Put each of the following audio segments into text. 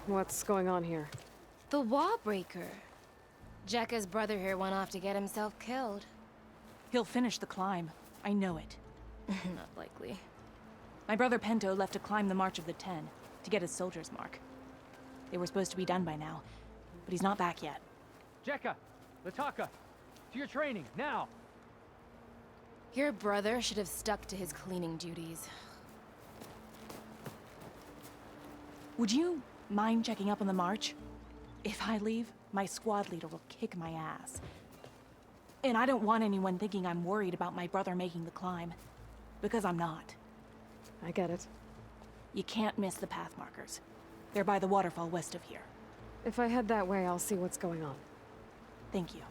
What's going on here? The wall breaker. Jekka's brother here went off to get himself killed. He'll finish the climb. I know it. Not likely. My brother Pento left to climb the March of the Ten, to get his soldier's mark. They were supposed to be done by now, but he's not back yet. Jekka! Lataka! To your training, now! Your brother should have stuck to his cleaning duties. Would you mind checking up on the march? If I leave, my squad leader will kick my ass. And I don't want anyone thinking I'm worried about my brother making the climb. Because I'm not. I get it. You can't miss the path markers. They're by the waterfall west of here. If I head that way, I'll see what's going on. Thank you.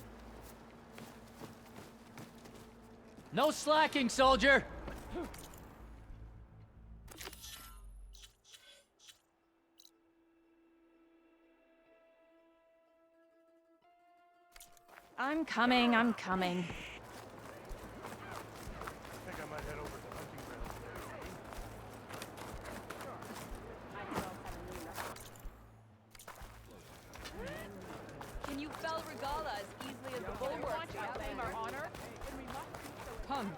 No slacking, soldier! I'm coming, I'm coming. I think I might head over to hunting grounds there. Can you fell regala as easily as the bulwark to claim our honor? Come,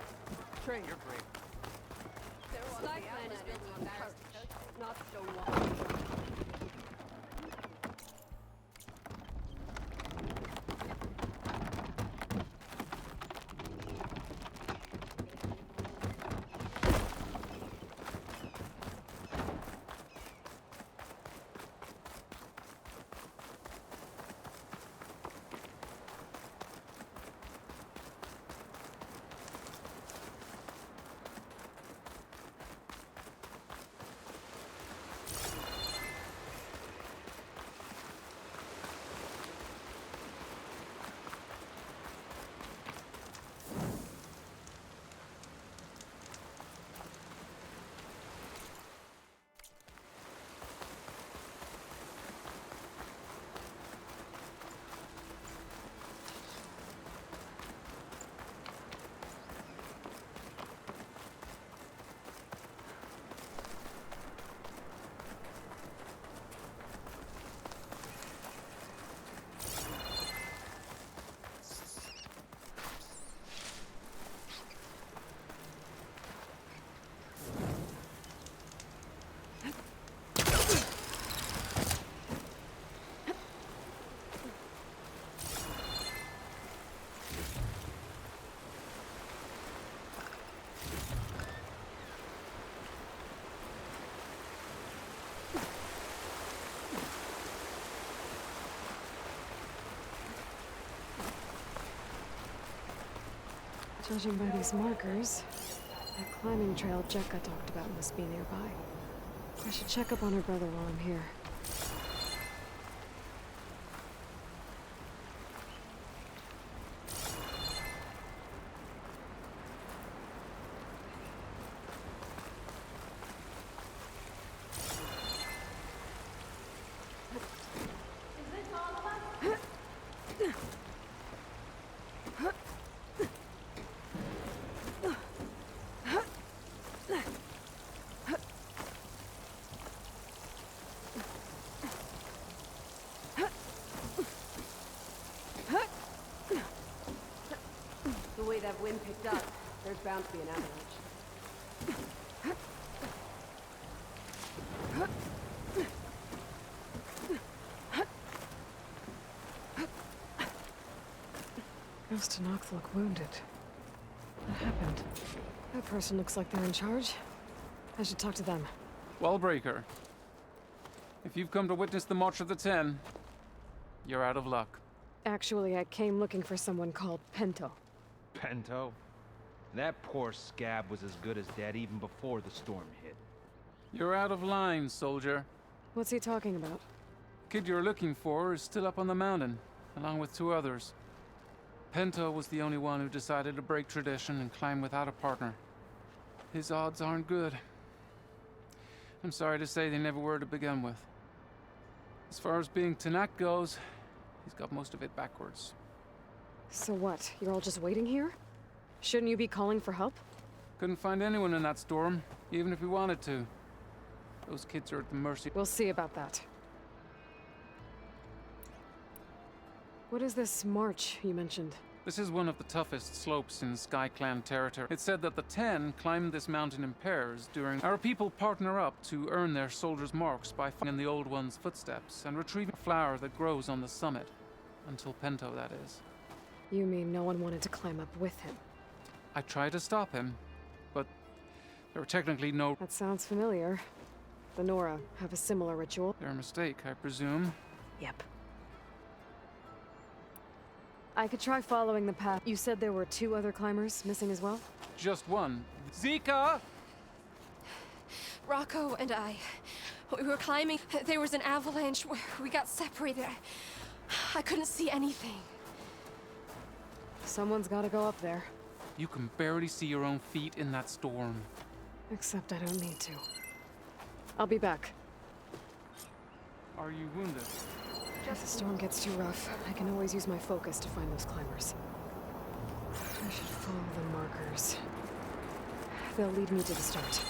train. You're brave. Skyclan is built on courage, not stone walls. Judging by these markers, that climbing trail Jekka talked about must be nearby. I should check up on her brother while I'm here. The way that wind picked up, there's bound to be an avalanche. Ghost and Nox look wounded. What happened? That person looks like they're in charge. I should talk to them. Wallbreaker. If you've come to witness the March of the Ten, you're out of luck. Actually, I came looking for someone called Pento. Pento? That poor scab was as good as dead even before the storm hit. You're out of line, soldier. What's he talking about? Kid you're looking for is still up on the mountain, along with two others. Pento was the only one who decided to break tradition and climb without a partner. His odds aren't good. I'm sorry to say they never were to begin with. As far as being Tanak goes, he's got most of it backwards. So what? You're all just waiting here? Shouldn't you be calling for help? Couldn't find anyone in that storm, even if we wanted to. Those kids are at the mercy. We'll see about that. What is this march you mentioned? This is one of the toughest slopes in Sky Clan territory. It's said that the 10 climbed this mountain in pairs during... Our people partner up to earn their soldiers' marks by following in the Old One's footsteps and retrieving a flower that grows on the summit. Until Pento, that is. You mean no one wanted to climb up with him? I tried to stop him, but there were technically no... That sounds familiar. The Nora have a similar ritual. Their mistake, I presume. Yep. I could try following the path. You said there were 2 other climbers missing as well? Just one. Zika! Rocco and I, we were climbing. There was an avalanche. We got separated. I couldn't see anything. Someone's gotta go up there. You can barely see your own feet in that storm. Except I don't need to. I'll be back. Are you wounded? If the storm gets too rough, I can always use my focus to find those climbers. I should follow the markers. They'll lead me to the start.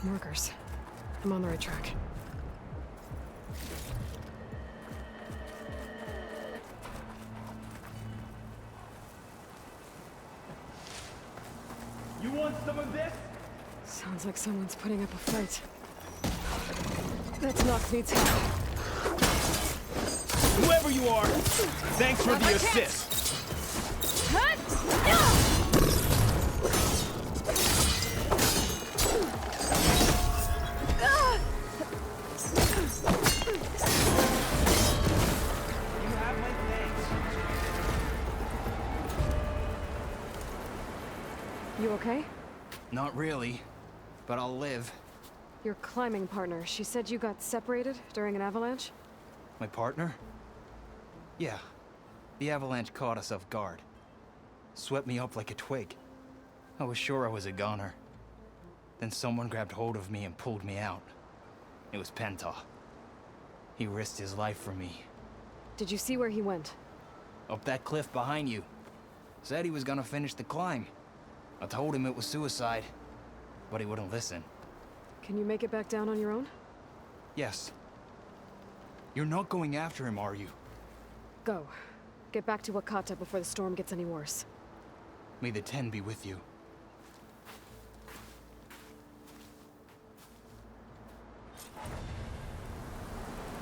Markers. I'm on the right track. You want some of this? Sounds like someone's putting up a fight. That's knocked me too. Whoever you are, thanks for the assist. You have my thanks. You okay? Not really, but I'll live. Your climbing partner, she said you got separated during an avalanche? My partner? Yeah. The avalanche caught us off guard. Swept me up like a twig. I was sure I was a goner. Then someone grabbed hold of me and pulled me out. It was Penta. He risked his life for me. Did you see where he went? Up that cliff behind you. Said he was gonna finish the climb. I told him it was suicide, but he wouldn't listen. Can you make it back down on your own? Yes. You're not going after him, are you? Go. Get back to Wakata before the storm gets any worse. May the 10 be with you.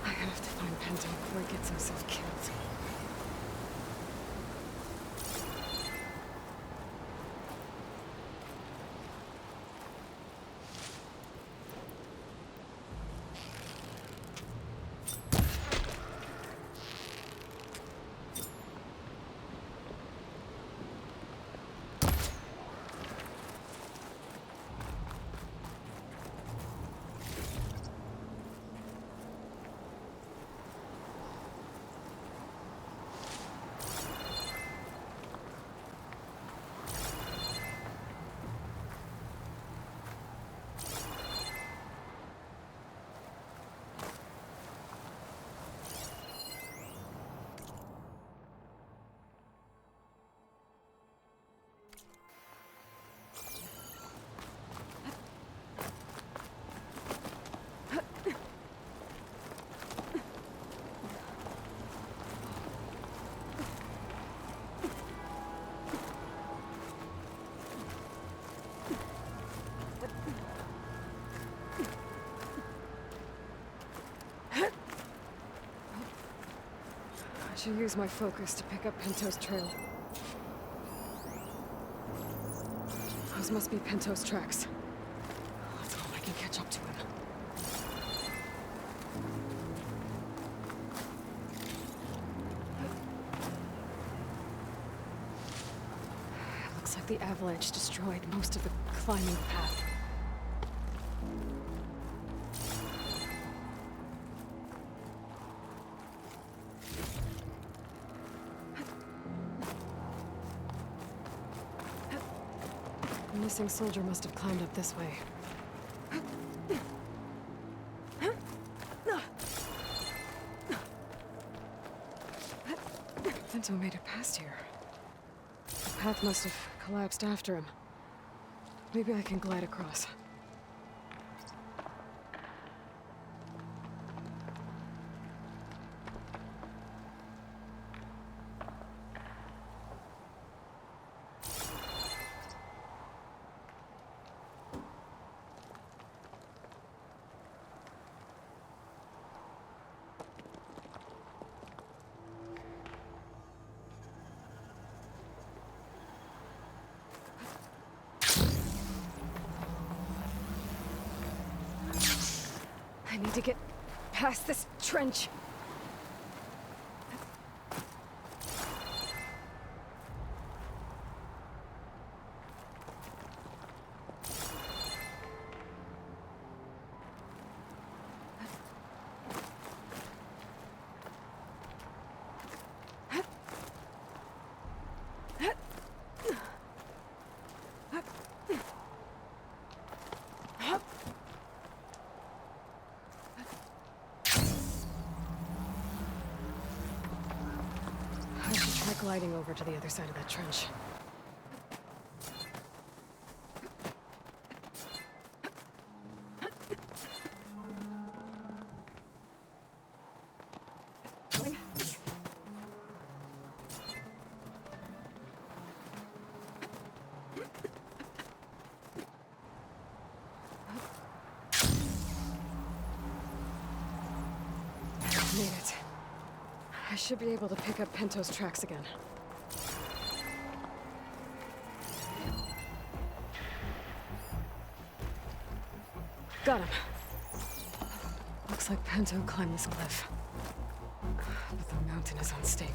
I have to find Pento before he gets himself killed. should use my focus to pick up Pinto's trail. Those must be Pinto's tracks. Let's hope I can catch up to him. Looks like the avalanche destroyed most of the climbing path. The missing soldier must have climbed up this way. Pinto made it past here. The path must have collapsed after him. Maybe I can glide across. I need to get past this trench. Gliding over to the other side of that trench. Made it. I should be able to pick up Pinto's tracks again. Got him. Looks like Pinto climbed this cliff. But the mountain is unstable.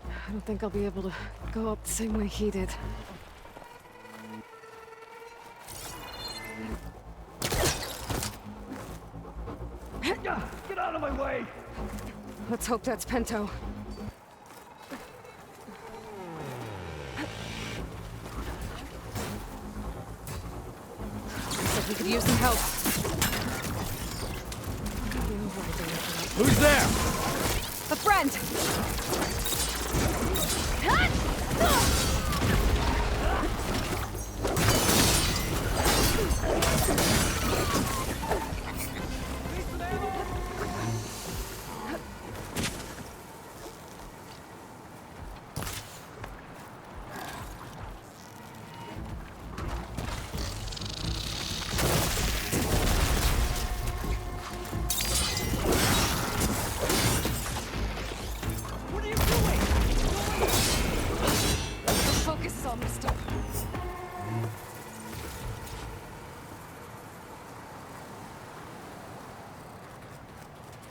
I don't think I'll be able to go up the same way he did. Get out of my way! Let's hope that's Pinto. Looks like we could use some help. Who's there? A friend!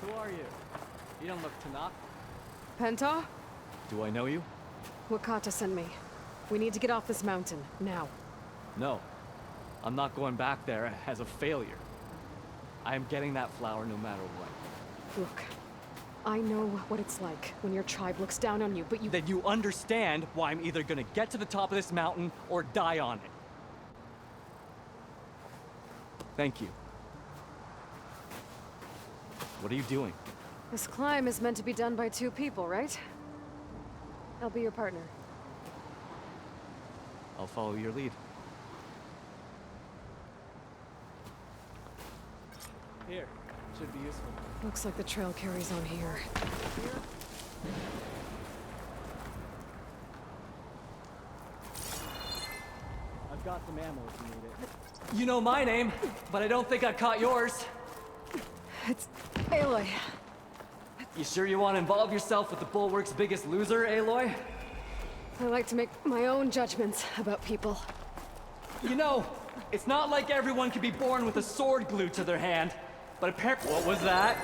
Who are you? You don't look Tanakh. Pinto? Do I know you? Wakata sent me. We need to get off this mountain, now. No. I'm not going back there as a failure. I am getting that flower no matter what. Look, I know what it's like when your tribe looks down on you, but you— That you understand why I'm either gonna get to the top of this mountain or die on it. Thank you. What are you doing? This climb is meant to be done by two people, right? I'll be your partner. I'll follow your lead. Here. Should be useful. Looks like the trail carries on here. I've got some ammo if you need it. You know my name, but I don't think I caught yours. It's Aloy. You sure you want to involve yourself with the Bulwark's biggest loser, Aloy? I like to make my own judgments about people. You know, it's not like everyone can be born with a sword glued to their hand, but apparently— What was that?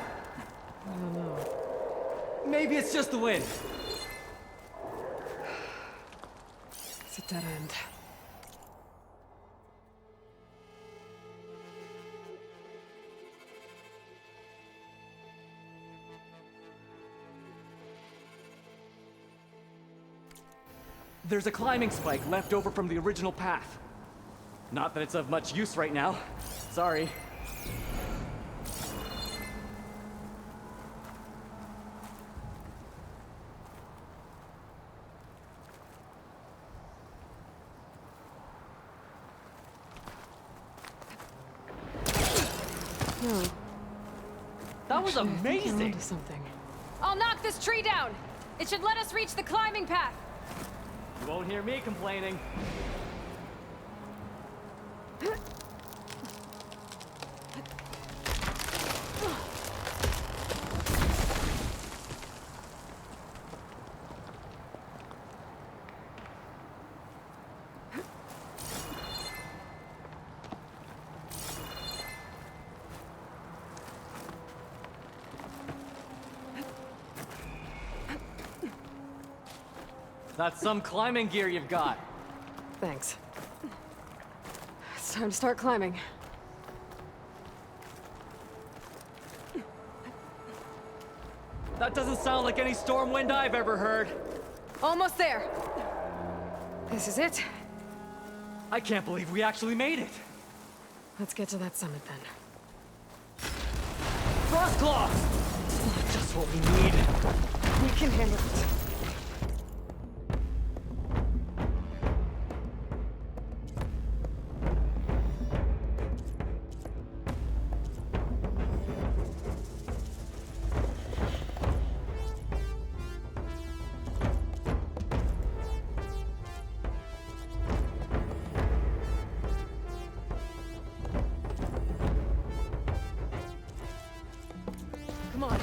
I don't know. Maybe it's just the wind. It's a dead end. There's a climbing spike left over from the original path. Not that it's of much use right now. Sorry. No. That was Actually, I think you're amazing! onto something. I'll knock this tree down! It should let us reach the climbing path! You won't hear me complaining. That's some climbing gear you've got. Thanks. It's time to start climbing. That doesn't sound like any storm wind I've ever heard. Almost there. This is it. I can't believe we actually made it. Let's get to that summit then. Frostclaw! Just what we need. We can handle it. Come on.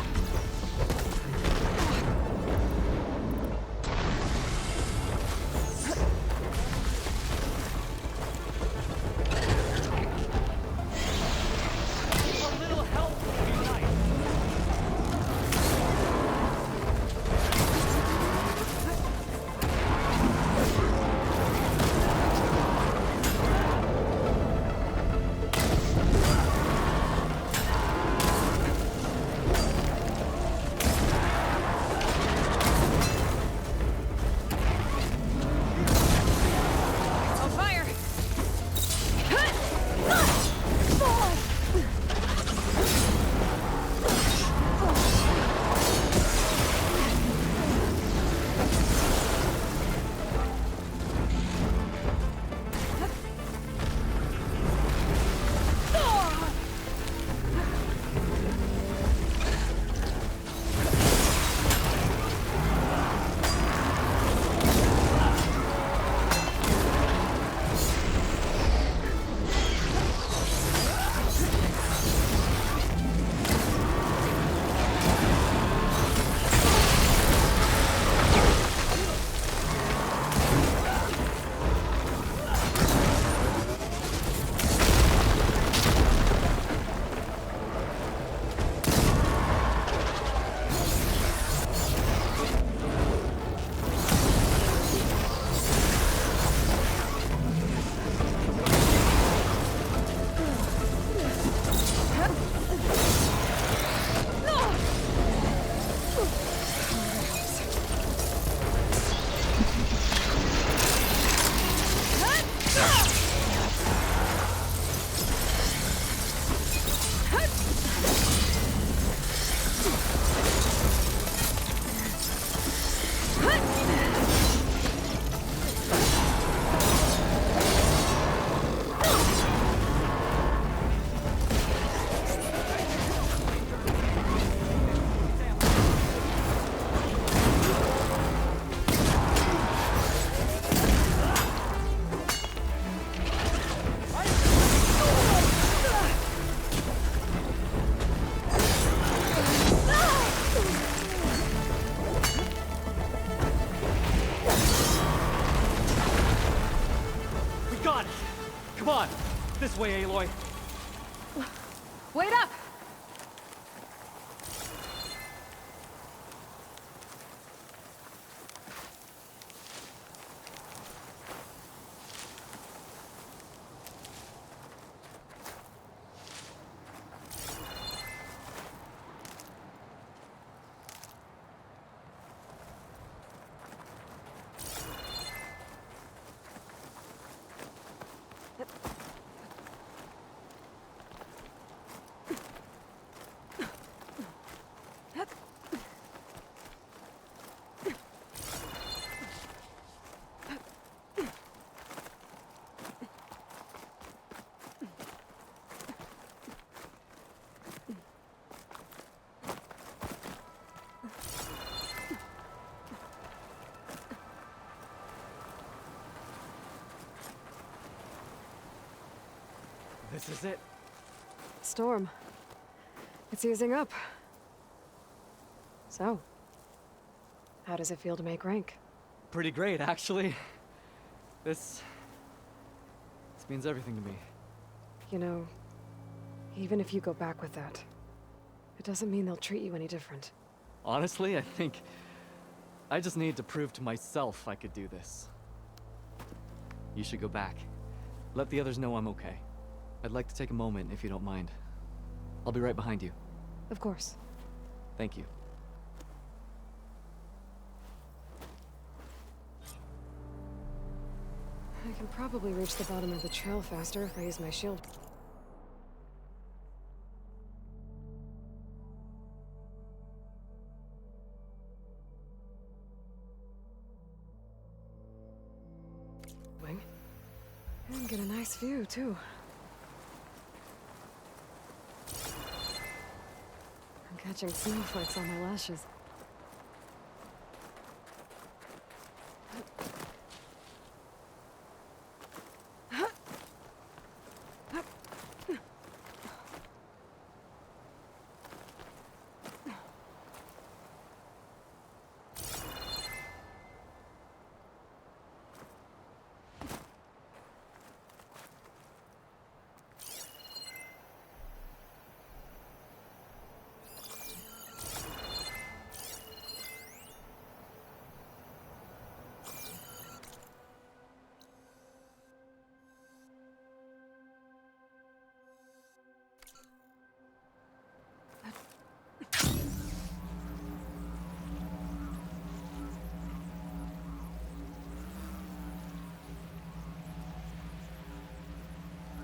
Come on! This way, Aloy. Wait up! This is it. Storm. It's easing up. So, how does it feel to make rank? Pretty great, actually. This means everything to me. You know, even if you go back with that, it doesn't mean they'll treat you any different. Honestly, I think I just need to prove to myself I could do this. You should go back. Let the others know I'm okay. I'd like to take a moment, if you don't mind. I'll be right behind you. Of course. Thank you. I can probably reach the bottom of the trail faster if I use my shield. And get a nice view, too. I'm catching snowflakes on my lashes.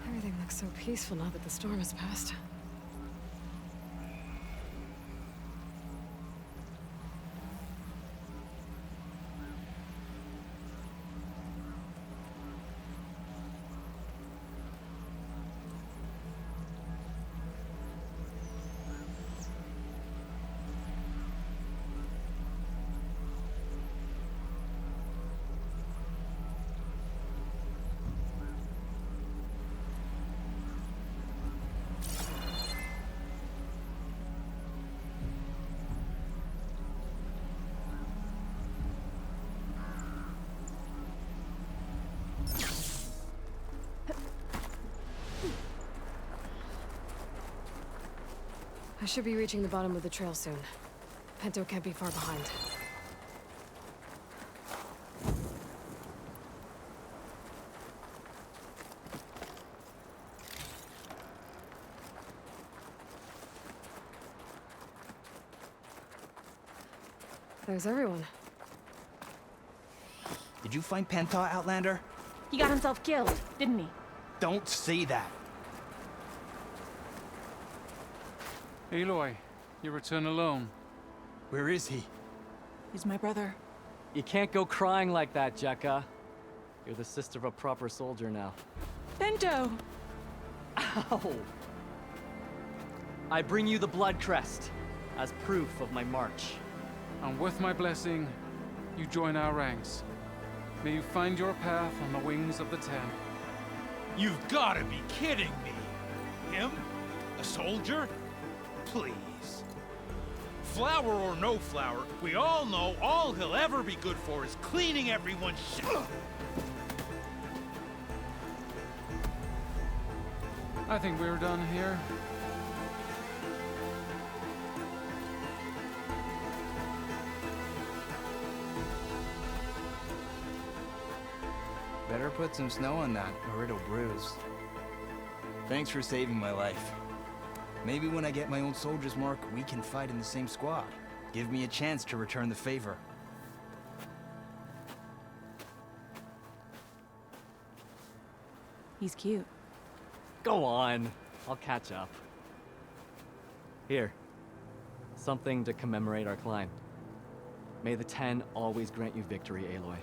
Everything looks so peaceful now that the storm has passed. I should be reaching the bottom of the trail soon. Pinto can't be far behind. There's everyone. Did you find Penta, Outlander? He got himself killed, didn't he? Don't say that. Aloy, you return alone. Where is he? He's my brother. You can't go crying like that, Jekka. You're the sister of a proper soldier now. Bento! Ow! I bring you the blood crest as proof of my march. And with my blessing, you join our ranks. May you find your path on the wings of the Ten. You've got to be kidding me. Him? A soldier? Please. Flower or no flower, we all know all he'll ever be good for is cleaning everyone's shit. I think we're done here. Better put some snow on that, or it'll bruise. Thanks for saving my life. Maybe when I get my old soldier's mark, we can fight in the same squad. Give me a chance to return the favor. He's cute. Go on. I'll catch up. Here. Something to commemorate our climb. May the Ten always grant you victory, Aloy.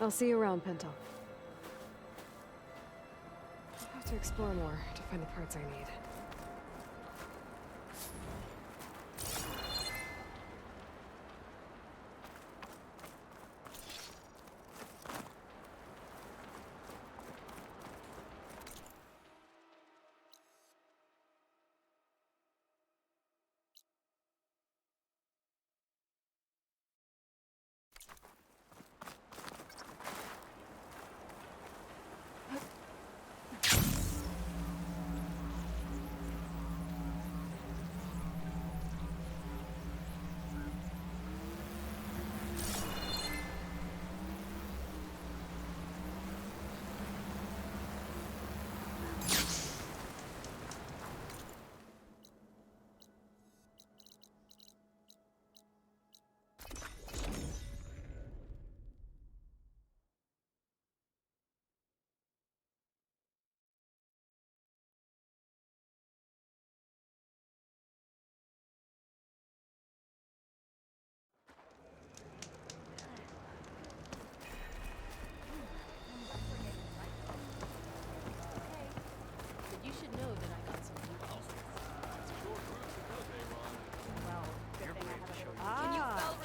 I'll see you around, Pinto. I'll have to explore more to find the parts I need.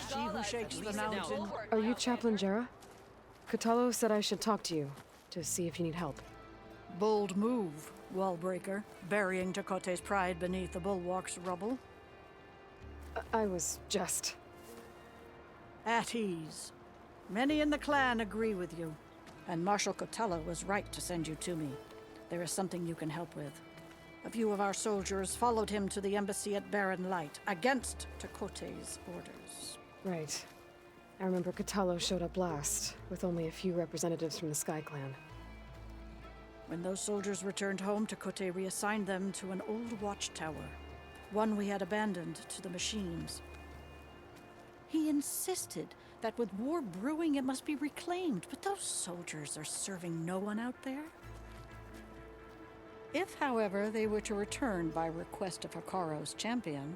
She who shakes the mountain. Are you Chaplain Jera? Katalo said I should talk to you, to see if you need help. Bold move, wallbreaker, burying Tekote's pride beneath the bulwark's rubble. I was just... At ease. Many in the clan agree with you, and Marshal Kotalo was right to send you to me. There is something you can help with. A few of our soldiers followed him to the embassy at Barren Light, against Tekote's orders. Right. I remember Katalo showed up last, with only a few representatives from the Sky Clan. When those soldiers returned home, Tekote reassigned them to an old watchtower, one we had abandoned to the machines. He insisted that with war brewing it must be reclaimed, but those soldiers are serving no one out there. If, however, they were to return by request of Hikaro's champion,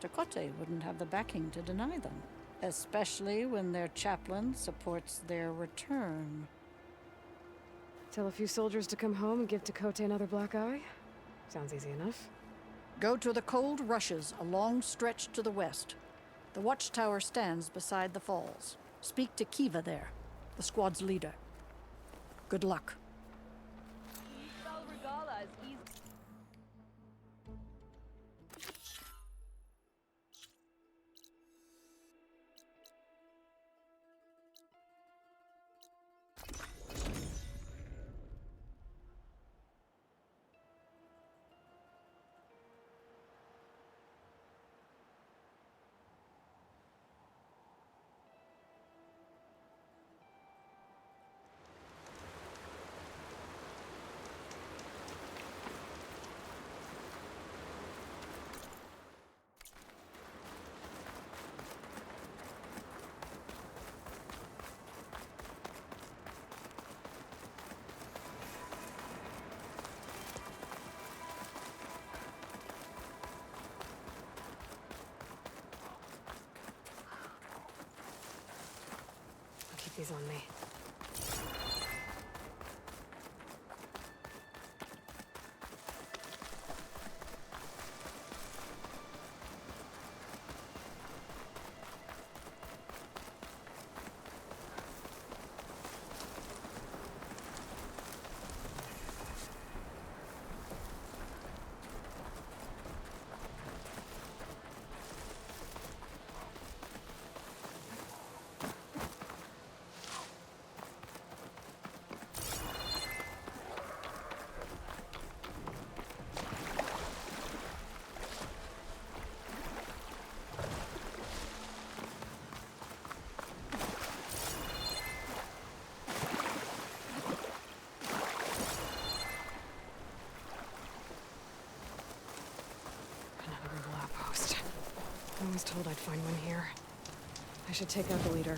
Tekote wouldn't have the backing to deny them, especially when their chaplain supports their return. Tell a few soldiers to come home and give Tekote another black eye? Sounds easy enough. Go to the cold rushes, a long stretch to the west. The watchtower stands beside the falls. Speak to Kiva there, the squad's leader. Good luck. Keep these on me. I was told I'd find one here. I should take out the leader.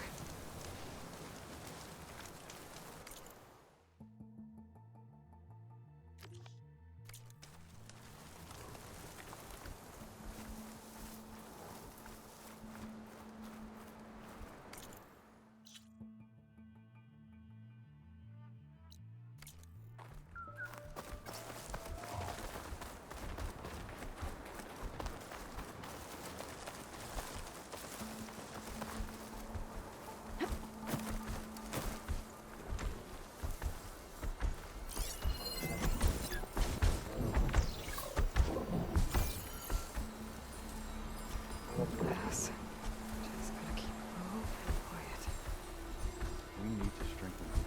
Yes. Just gotta keep low and quiet. We need to strengthen them.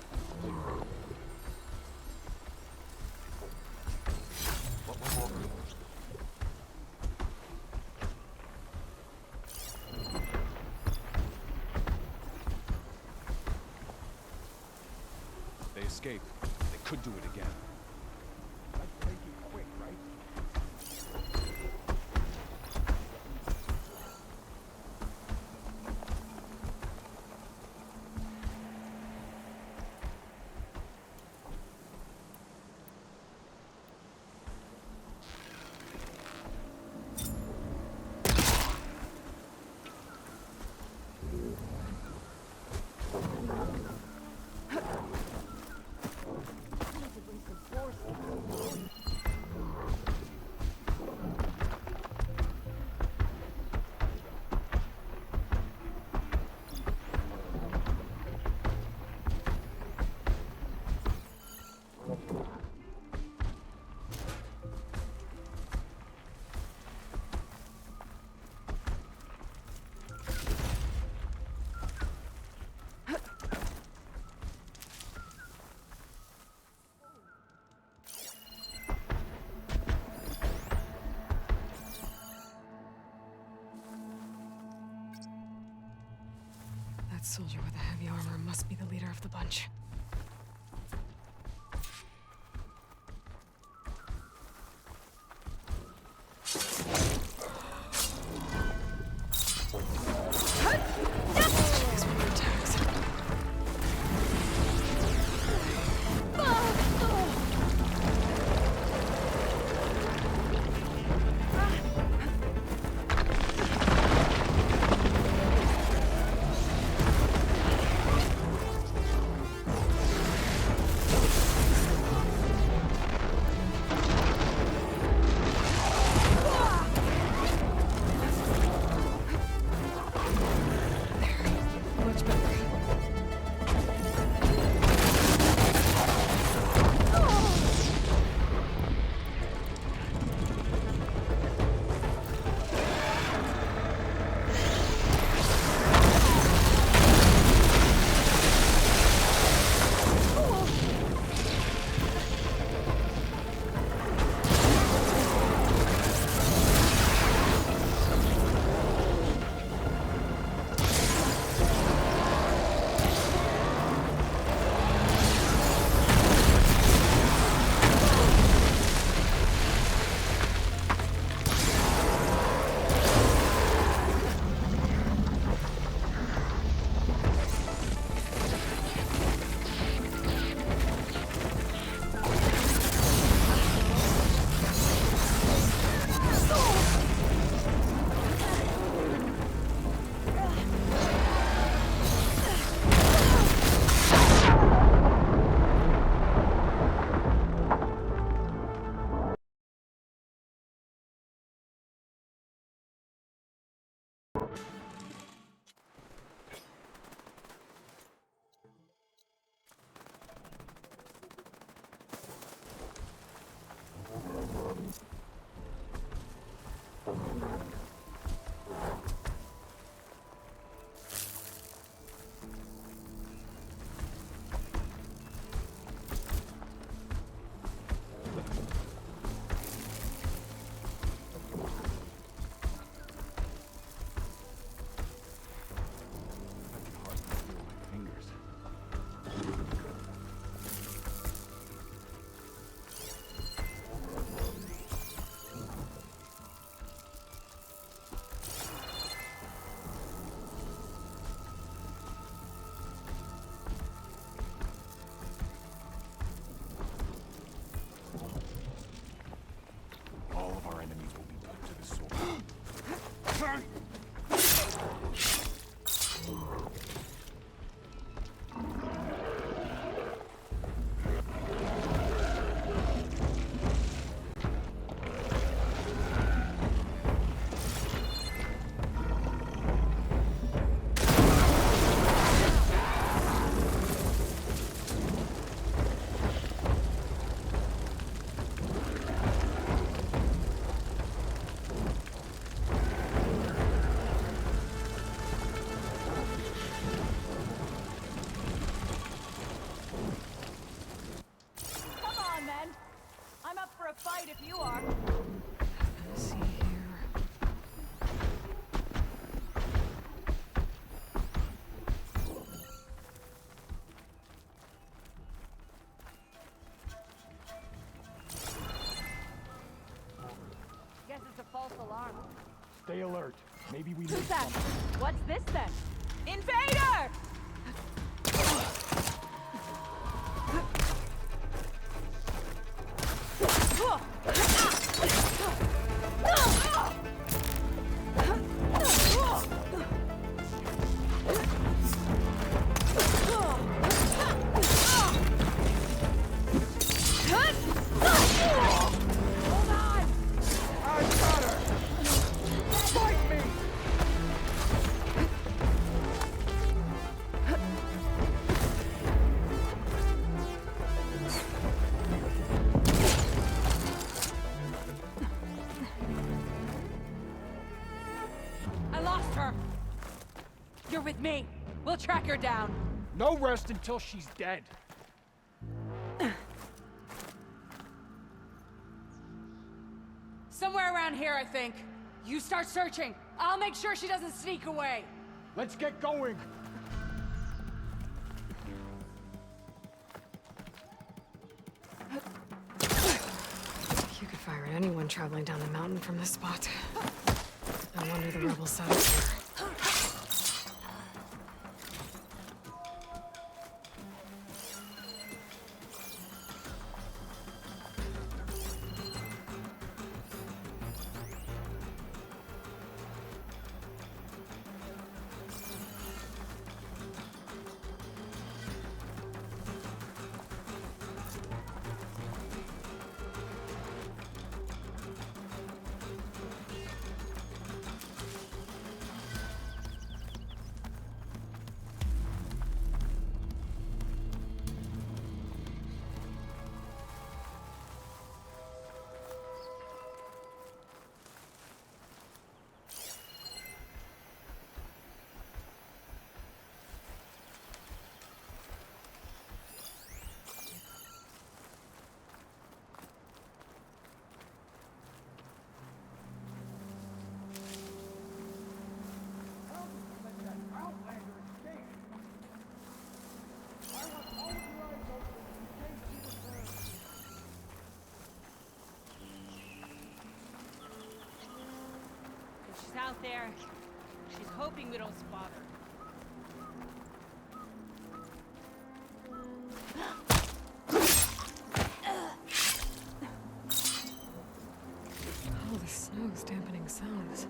They escaped. They could do it again. Let's make it quick, right? That soldier with the heavy armor must be the leader of the bunch. These were the attacks. if you are. Let's see here. Guess it's a false alarm. Stay alert. Maybe we Who's need that? something. What's this then? Invader! I lost her. You're with me. We'll track her down. No rest until she's dead. Somewhere around here, I think. You start searching. I'll make sure she doesn't sneak away. Let's get going. You could fire at anyone traveling down the mountain from this spot. No wonder the rebels set up here. She's out there. She's hoping we don't spot her. Oh, the snow's dampening sounds.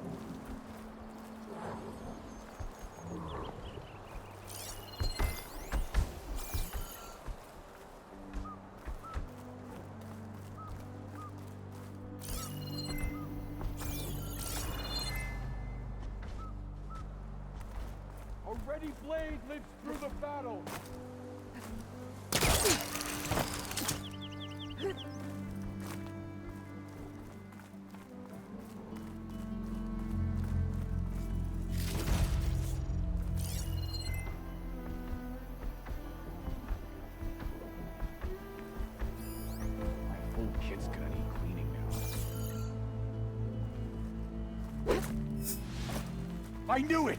A ready blade lives through the battle. My whole kit's gonna need cleaning now. I knew it!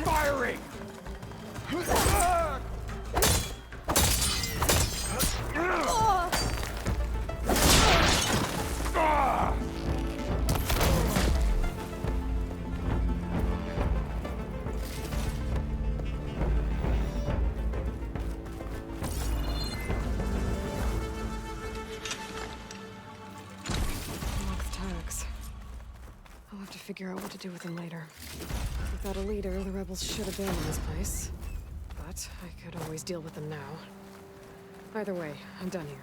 Firing! I'll have to figure out what to do with them later. Without a leader, the rebels should abandon this place. But I could always deal with them now. Either way, I'm done here.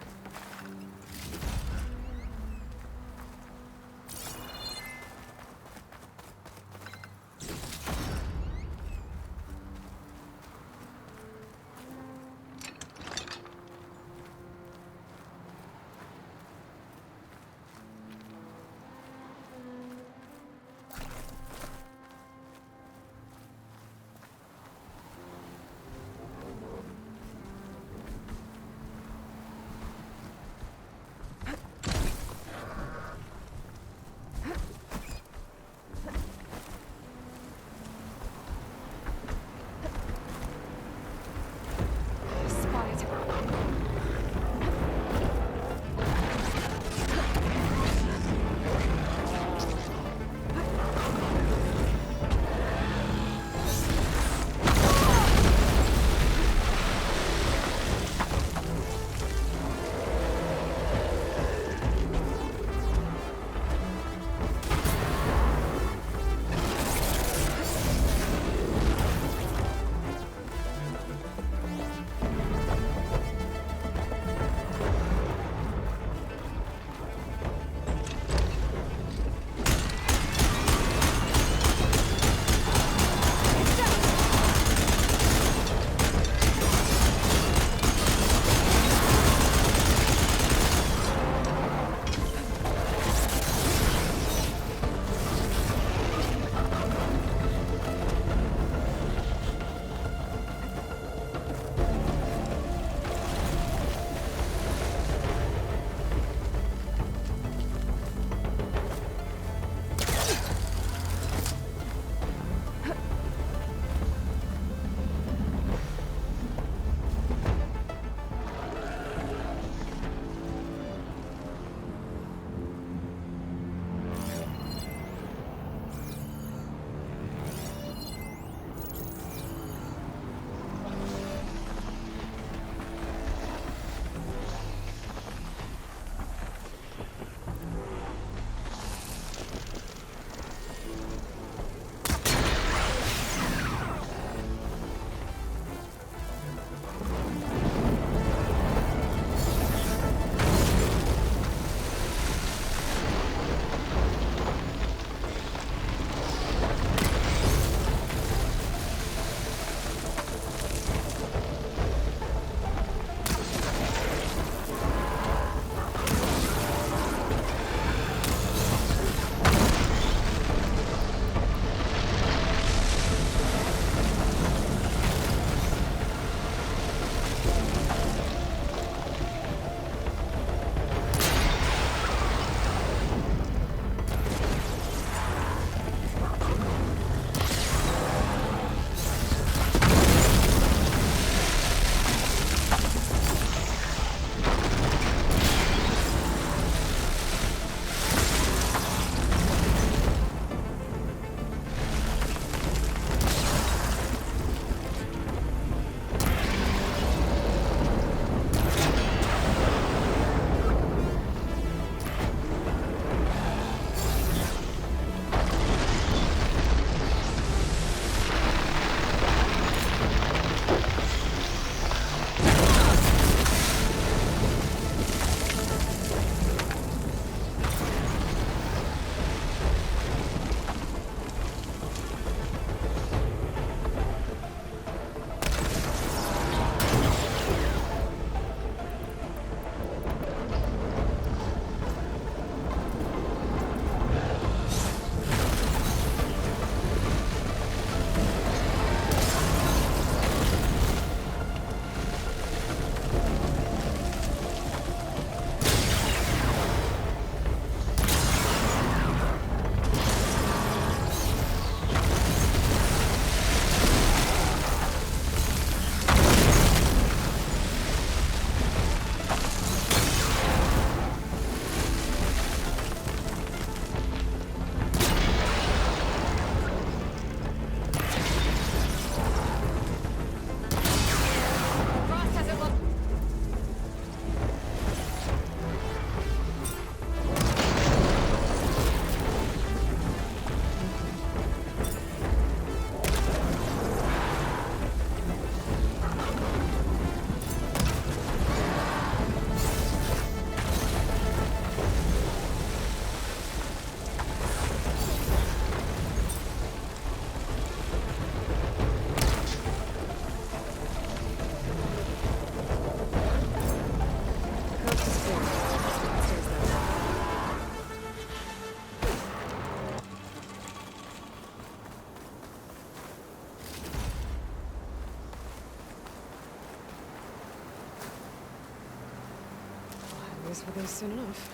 for this soon enough.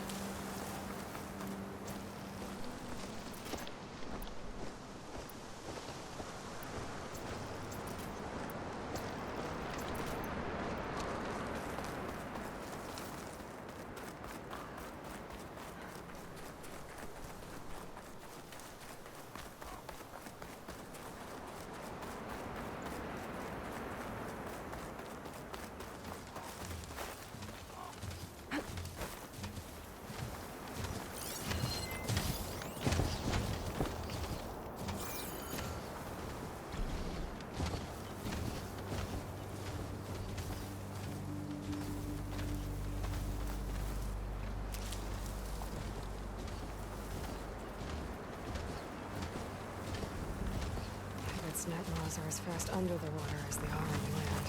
Its net laws are as fast under the water as they are on land.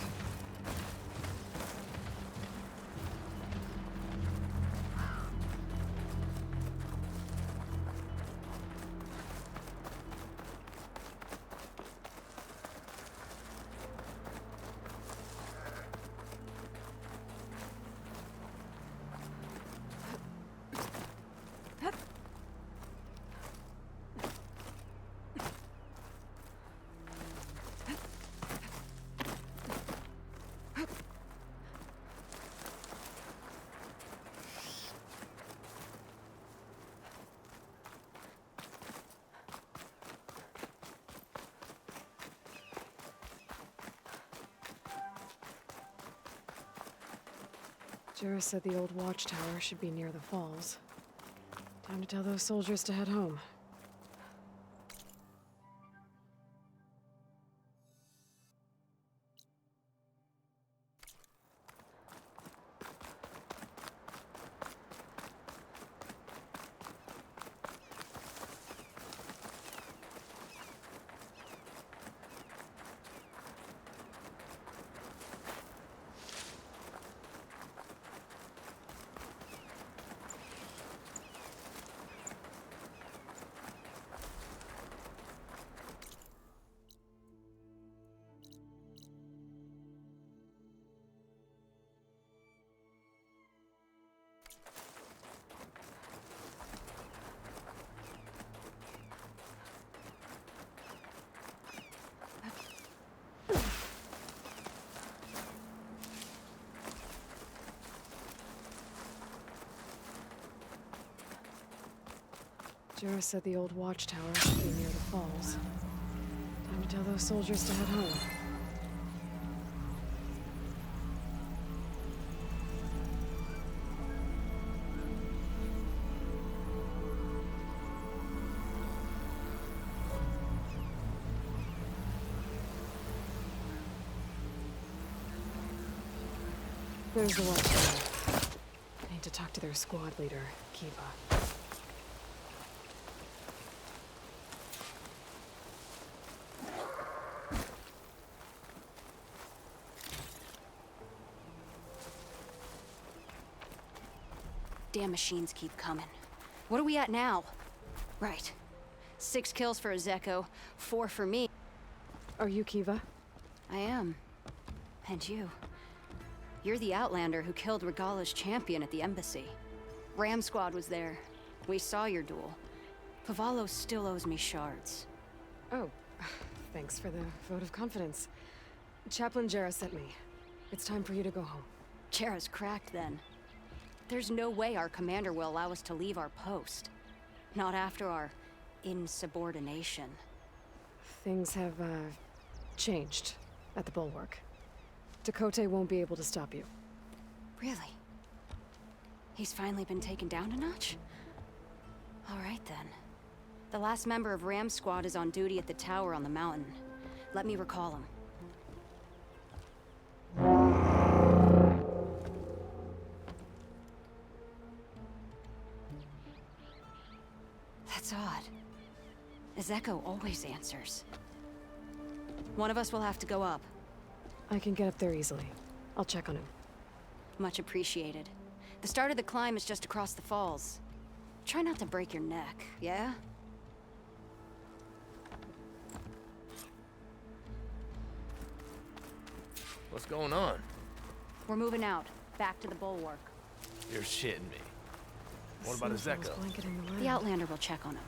Jura said the old watchtower should be near the falls. Time to tell those soldiers to head home. Jura said the old watchtower should be near the falls. Time to tell those soldiers to head home. There's the watchtower. I need to talk to their squad leader, Kiva. Damn machines keep coming. What are we at now? Right. 6 kills for Ezeko, 4 for me. Are you Kiva? I am. And you. You're the Outlander who killed Regala's champion at the embassy. Ram Squad was there. We saw your duel. Pavalo still owes me shards. Oh, thanks for the vote of confidence. Chaplain Jera sent me. It's time for you to go home. Jera's cracked then. There's no way our commander will allow us to leave our post. Not after our insubordination. Things have, changed at the Bulwark. Dakote won't be able to stop you. Really? He's finally been taken down a notch? All right then. The last member of Ram Squad is on duty at the tower on the mountain. Let me recall him. That's odd. Ezeko always answers. One of us will have to go up. I can get up there easily. I'll check on him. Much appreciated. The start of the climb is just across the falls. Try not to break your neck, yeah? What's going on? We're moving out, back to the Bulwark. You're shitting me. What The about snowfall's Ezeko? blanketing the land. The Outlander will check on him.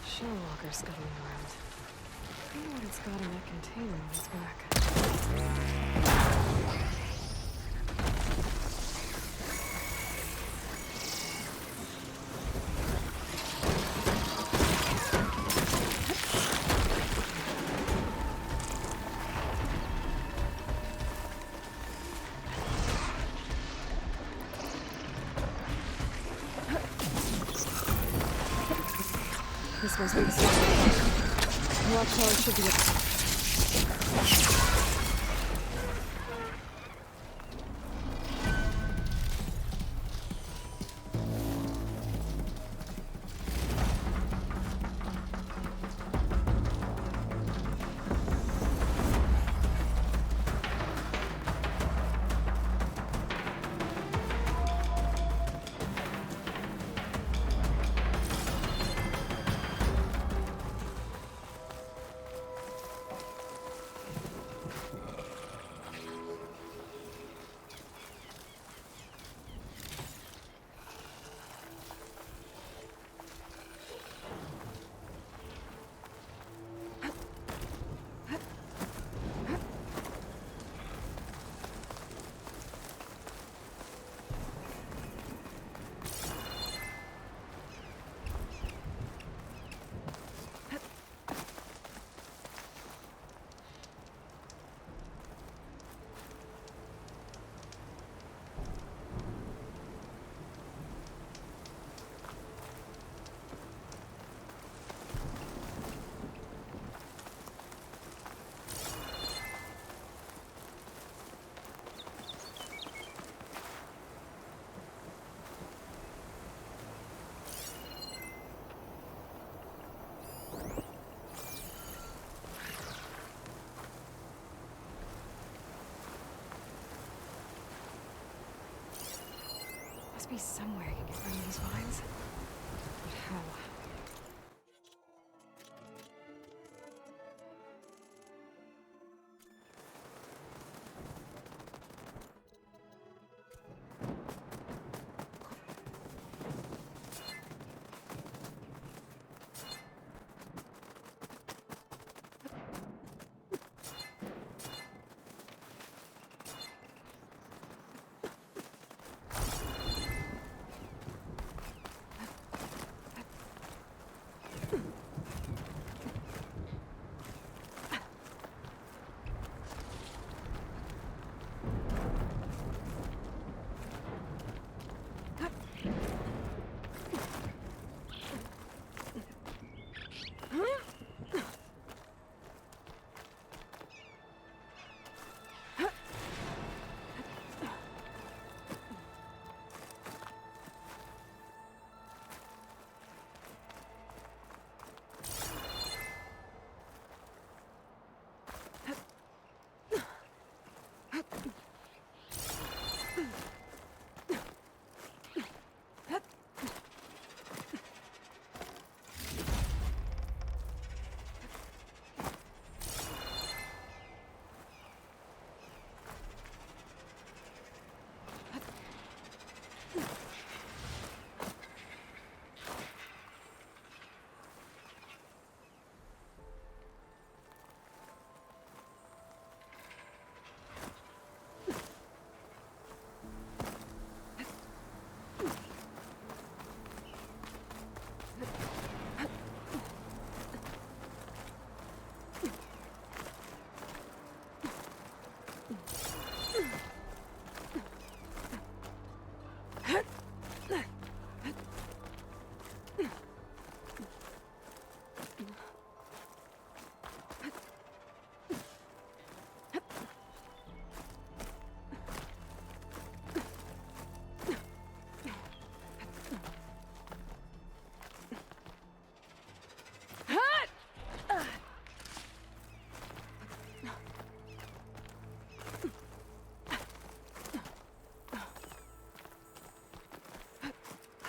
Shell walker scuttling around. I wonder what it's got in that container on its back. This must be the spot. Watchtower should be up. Must be somewhere I can get rid of these vines. But how?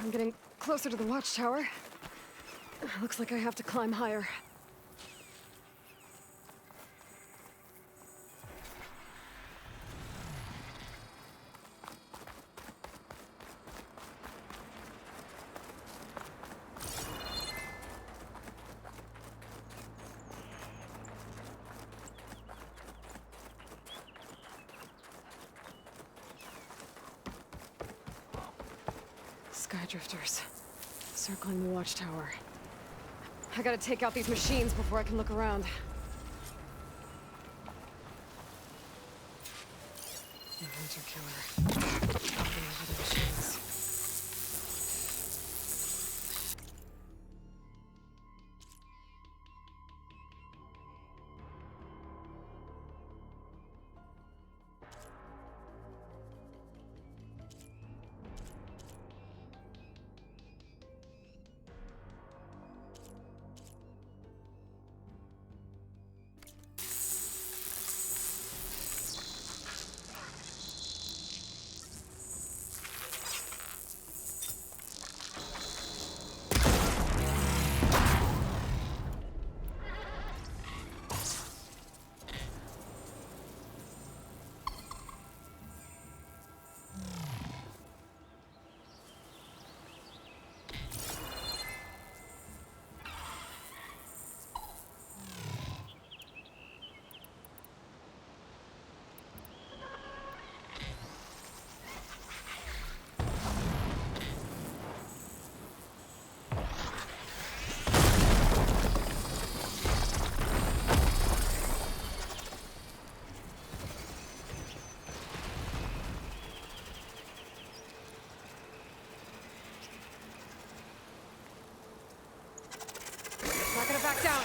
I'm getting closer to the watchtower. Looks like I have to climb higher. Skydrifters, circling the watchtower. I gotta take out these machines before I can look around. The hunter killer. Talking over the machines. Not gonna back down.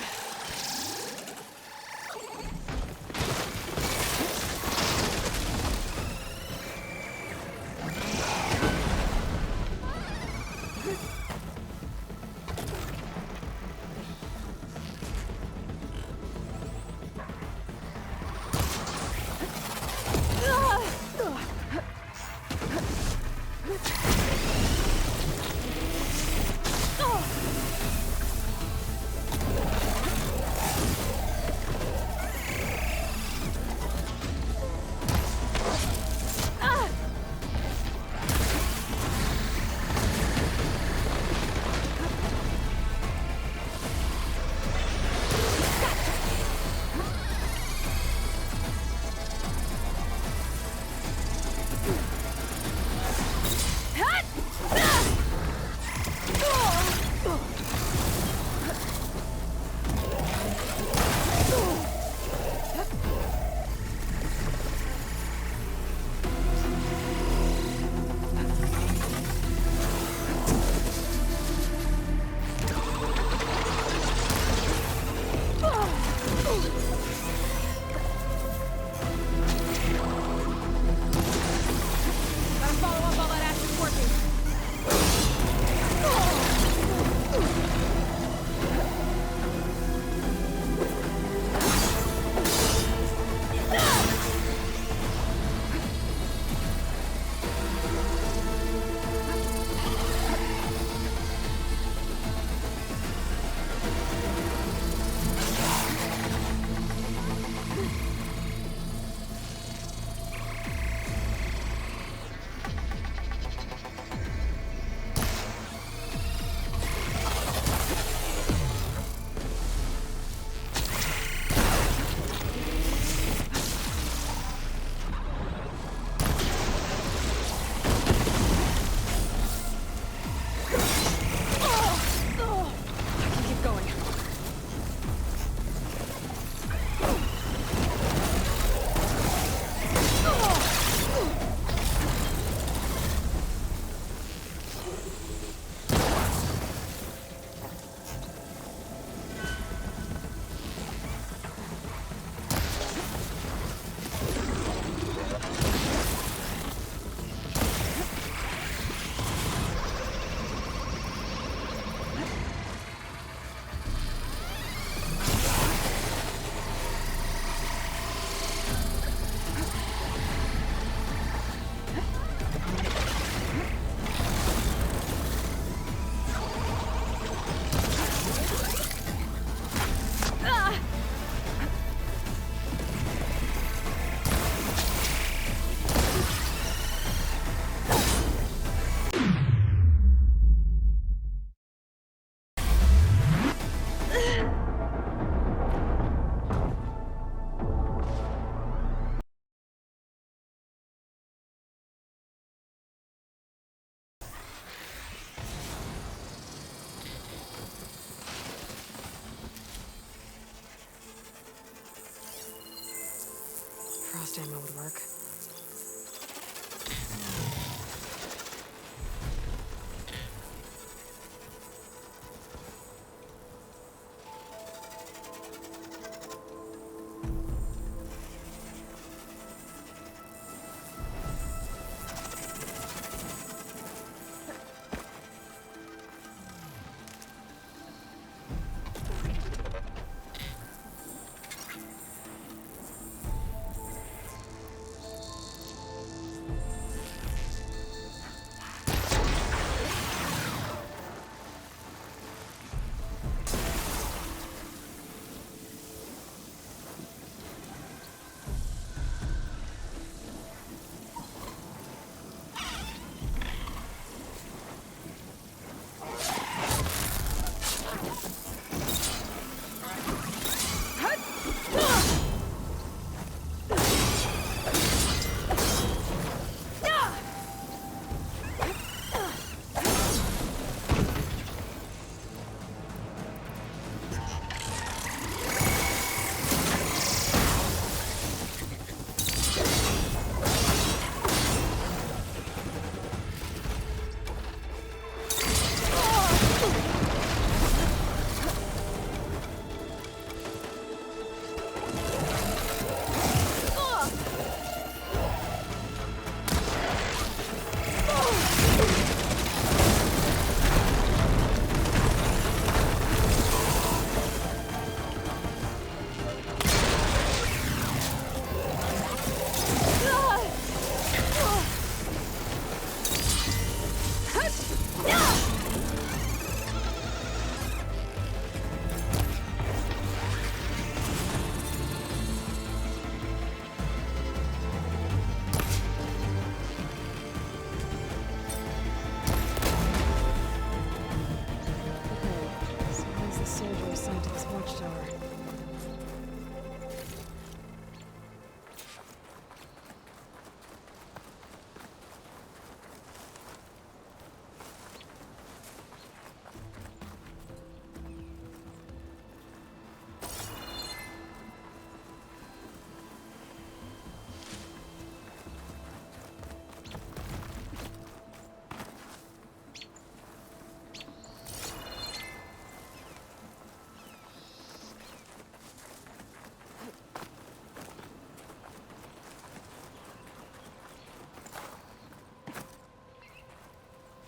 frost ammo would work.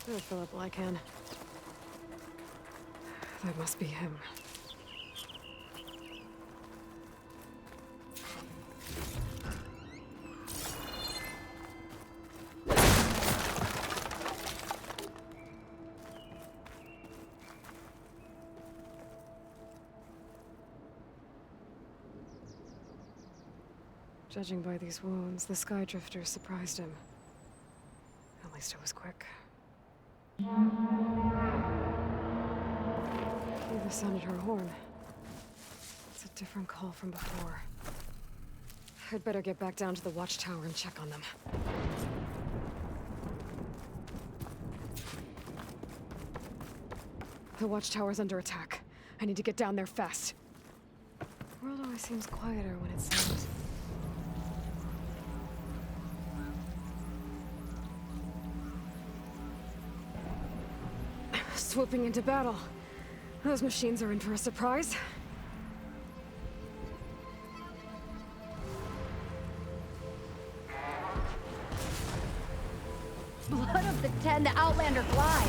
There's Philip Lycan. That must be him. Judging by these wounds, the Sky Drifter surprised him. At least it was quick. Either sounded her horn. It's a different call from before. I'd better get back down to the watchtower and check on them. The watchtower's under attack. I need to get down there fast. The world always seems quieter when it snows. Swooping into battle. Those machines are in for a surprise. Blood of the Ten, the Outlander glide.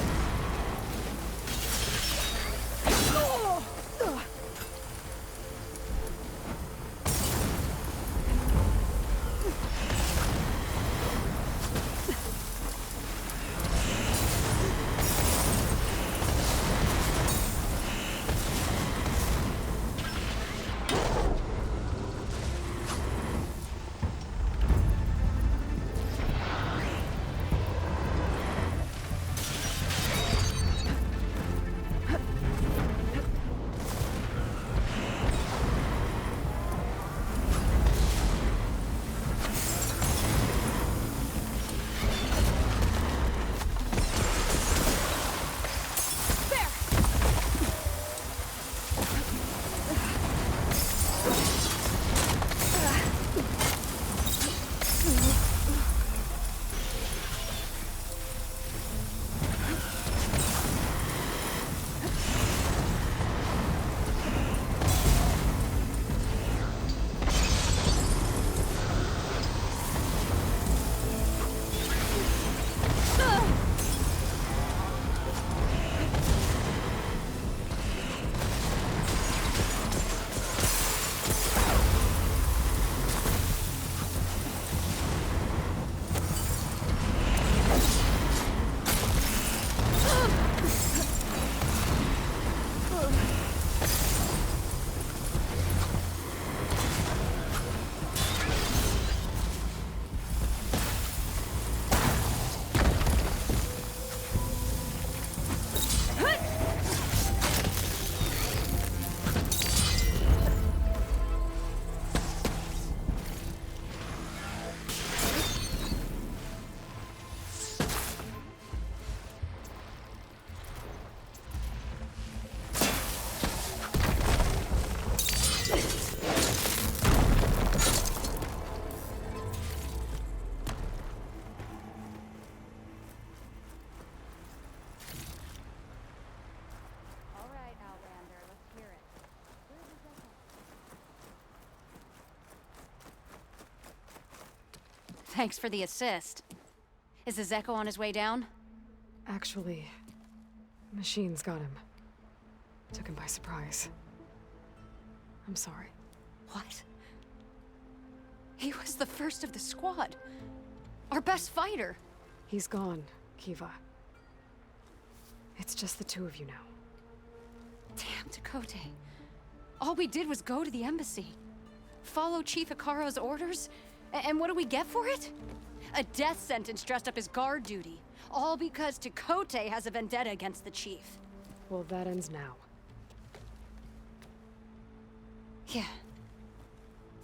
Thanks for the assist. Is the Zeko on his way down? Actually, machines got him. Took him by surprise. I'm sorry. What? He was the first of the squad. Our best fighter. He's gone, Kiva. It's just the two of you now. Damn, Dakote. All we did was go to the embassy. Follow Chief Hikaru's orders? And what do we get for it? A death sentence dressed up as guard duty. All because Dakote has a vendetta against the chief. Well, that ends now. Yeah.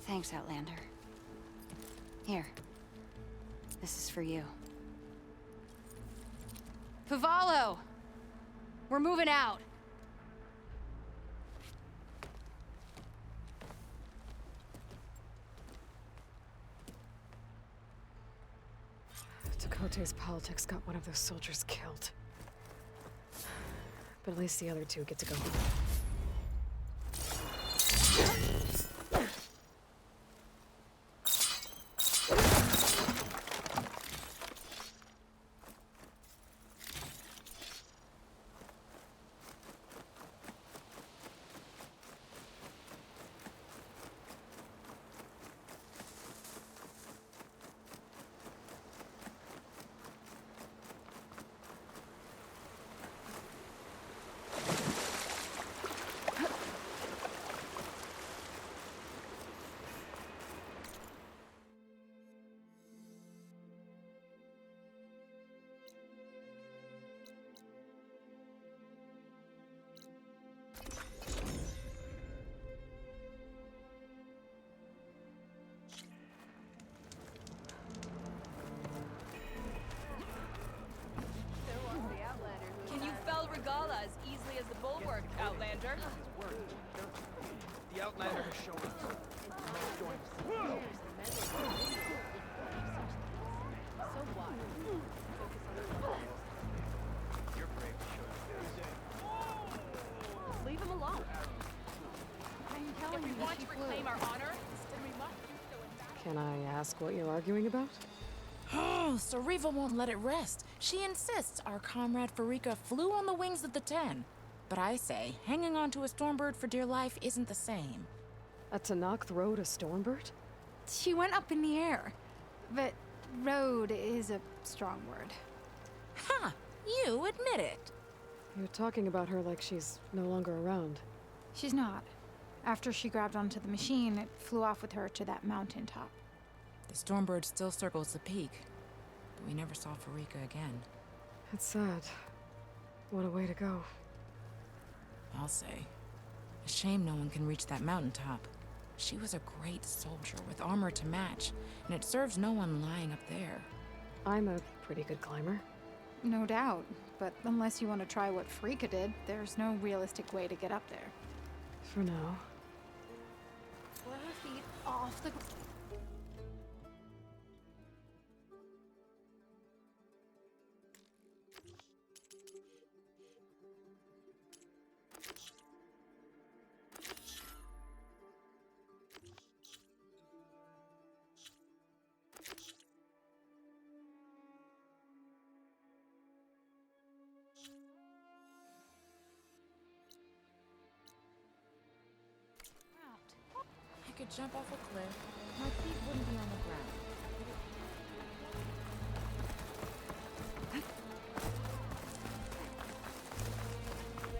Thanks, Outlander. Here. This is for you. Pavalo! We're moving out. Dakote's politics got one of those soldiers killed. But at least the other two get to go home. Regala as easily as the bulwark, Outlander. The Outlander has shown up. You're brave to show your Leave him alone. I'm telling If you, we want to reclaim our honor, then we must do so in battle. Can I ask what you're arguing about? Oh, Sariva won't let it rest. She insists our comrade Farika flew on the wings of the 10. But I say, hanging on to a Stormbird for dear life isn't the same. A Tanakh rode a Stormbird? She went up in the air. But road is a strong word. Ha! You admit it. You're talking about her like she's no longer around. She's not. After she grabbed onto the machine, it flew off with her to that mountaintop. The Stormbird still circles the peak, but we never saw Farika again. It's sad. What a way to go. I'll say. A shame no one can reach that mountaintop. She was a great soldier with armor to match, and it serves no one lying up there. I'm a pretty good climber. No doubt, but unless you want to try what Farika did, there's no realistic way to get up there. For now. 4 feet off the... I could jump off a cliff. My feet wouldn't be on the ground.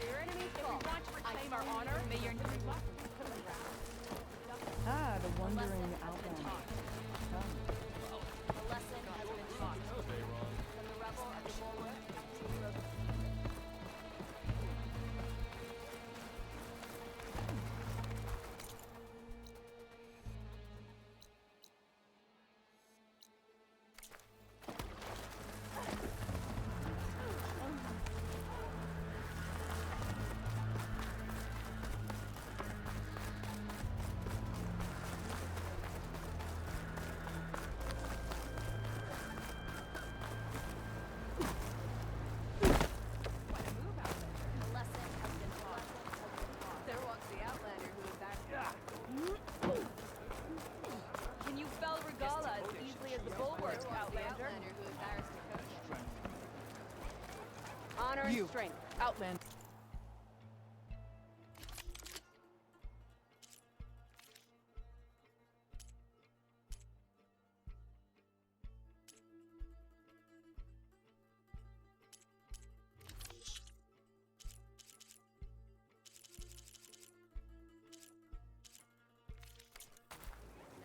Your enemies fall. If we want to reclaim our honor, may your name be put on the ground. Ah, the wandering outlander. The lesson has been taught. From the rebel and the bulwark to the road. Current strength. Outland.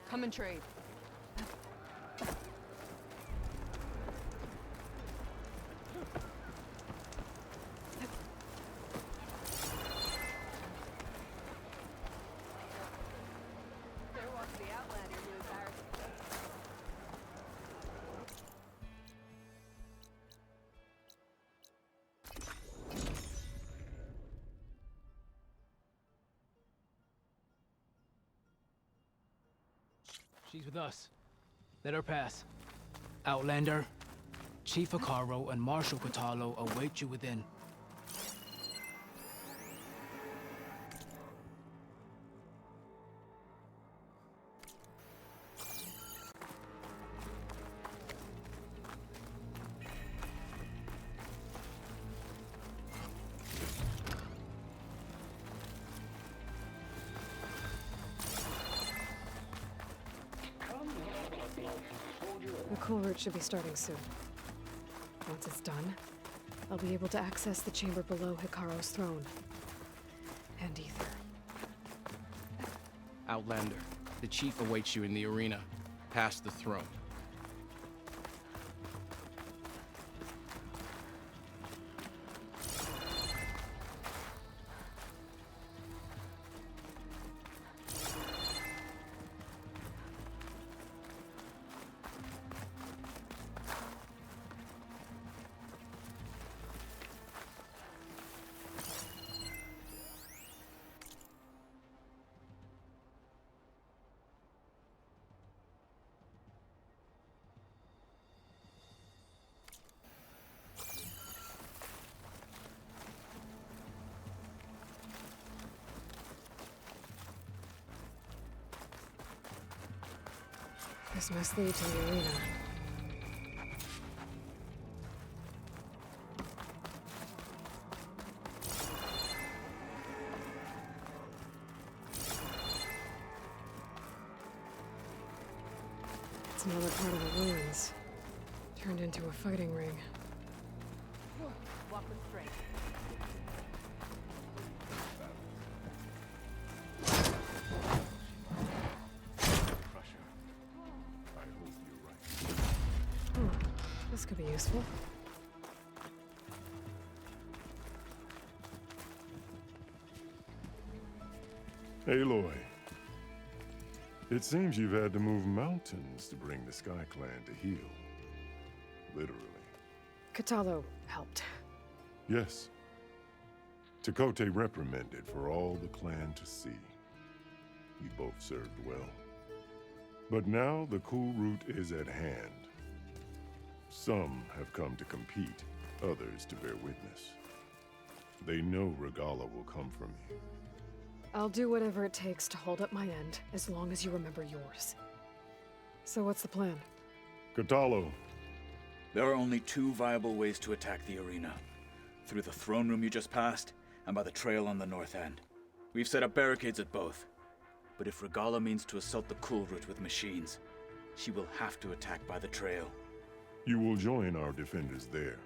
Come and trade. There walks the Outlander who embarrassed us. She's with us. Let her pass. Outlander, Chief Hikaru and Marshal Katalo await you within. The cool route should be starting soon. Once it's done, I'll be able to access the chamber below Hikaru's throne. And Ether. Outlander, the chief awaits you in the arena, past the throne. This must lead to the arena. It's another part of the ruins, turned into a fighting ring. Walk with strength. This could be useful. Aloy. It seems you've had to move mountains to bring the Sky Clan to heel. Literally. Katalo helped. Yes. Tekote reprimanded for all the clan to see. You both served well. But now the cool route is at hand. Some have come to compete, others to bear witness. They know Regala will come for me. I'll do whatever it takes to hold up my end, as long as you remember yours. So what's the plan? Katalo. There are only two viable ways to attack the arena. Through the throne room you just passed, and by the trail on the north end. We've set up barricades at both. But if Regala means to assault the cool route with machines, she will have to attack by the trail. You will join our defenders there.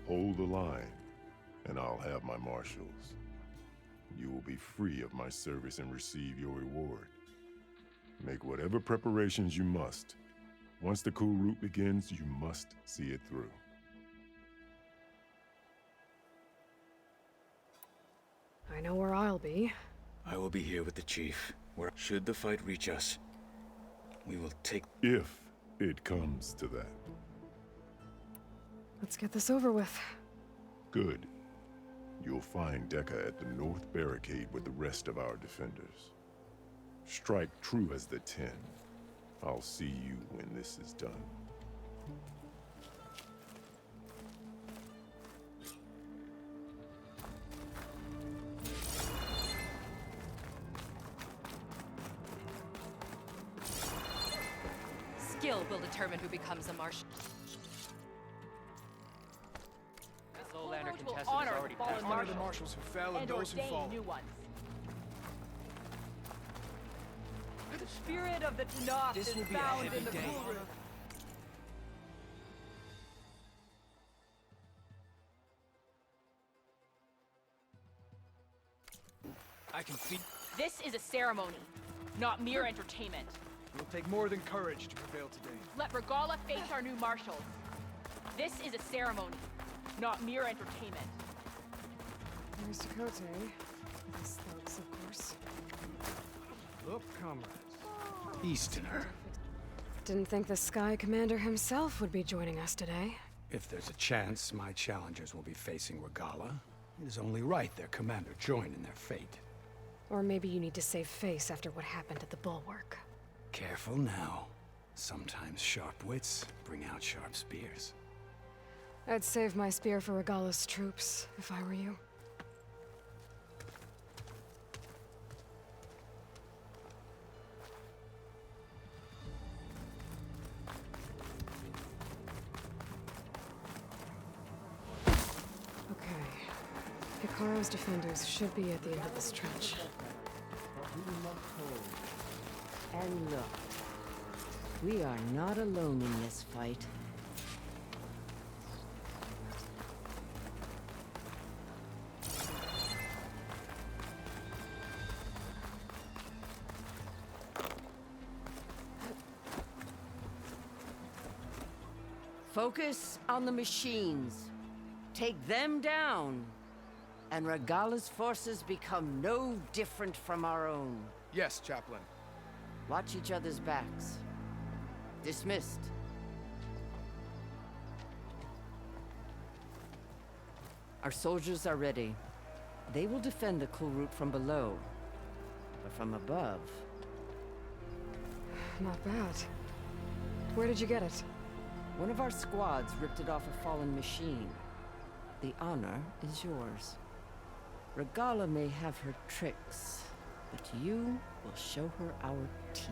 Hold the line, and I'll have my marshals. You will be free of my service and receive your reward. Make whatever preparations you must. Once the cool route begins, you must see it through. I know where I'll be. I will be here with the chief. Where should the fight reach us, we will take... If it comes to that. Let's get this over with. Good. You'll find Dekka at the north barricade with the rest of our defenders. Strike true as the 10. I'll see you when this is done. Skill will determine who becomes a marshal. marshals who fell and those who ordain fall. new ones. The spirit of the Tanakh This is will be a found heavy in the day. Kuru. I can feed. This is a ceremony, not mere entertainment. It'll take more than courage to prevail today. Let Regala face our new marshals. This is a ceremony, not mere entertainment. There's Dakota. With his thugs, of course. Look, comrades. Easterner. Didn't think the Sky Commander himself would be joining us today. If there's a chance my challengers will be facing Regala, it is only right their commander join in their fate. Or maybe you need to save face after what happened at the Bulwark. Careful now. Sometimes sharp wits bring out sharp spears. I'd save my spear for Regala's troops, if I were you. Okay. Hikaru's defenders should be at the end of this trench. And look, we are not alone in this fight. Focus on the machines. Take them down, and Regala's forces become no different from our own. Yes, Chaplain. Watch each other's backs. Dismissed. Our soldiers are ready. They will defend the Kulrut from below. But from above... Not bad. Where did you get it? One of our squads ripped it off a fallen machine. The honor is yours. Regala may have her tricks, but you will show her our teeth.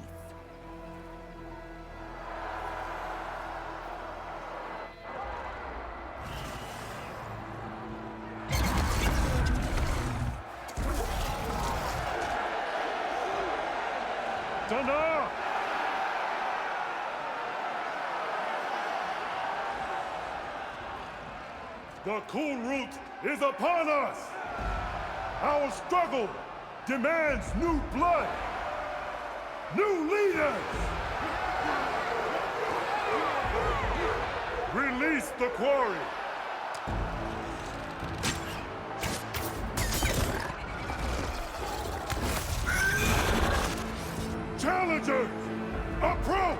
Tana! The Kulrut is upon us! Our struggle demands new blood! New leaders! Release the quarry! Challengers, approach!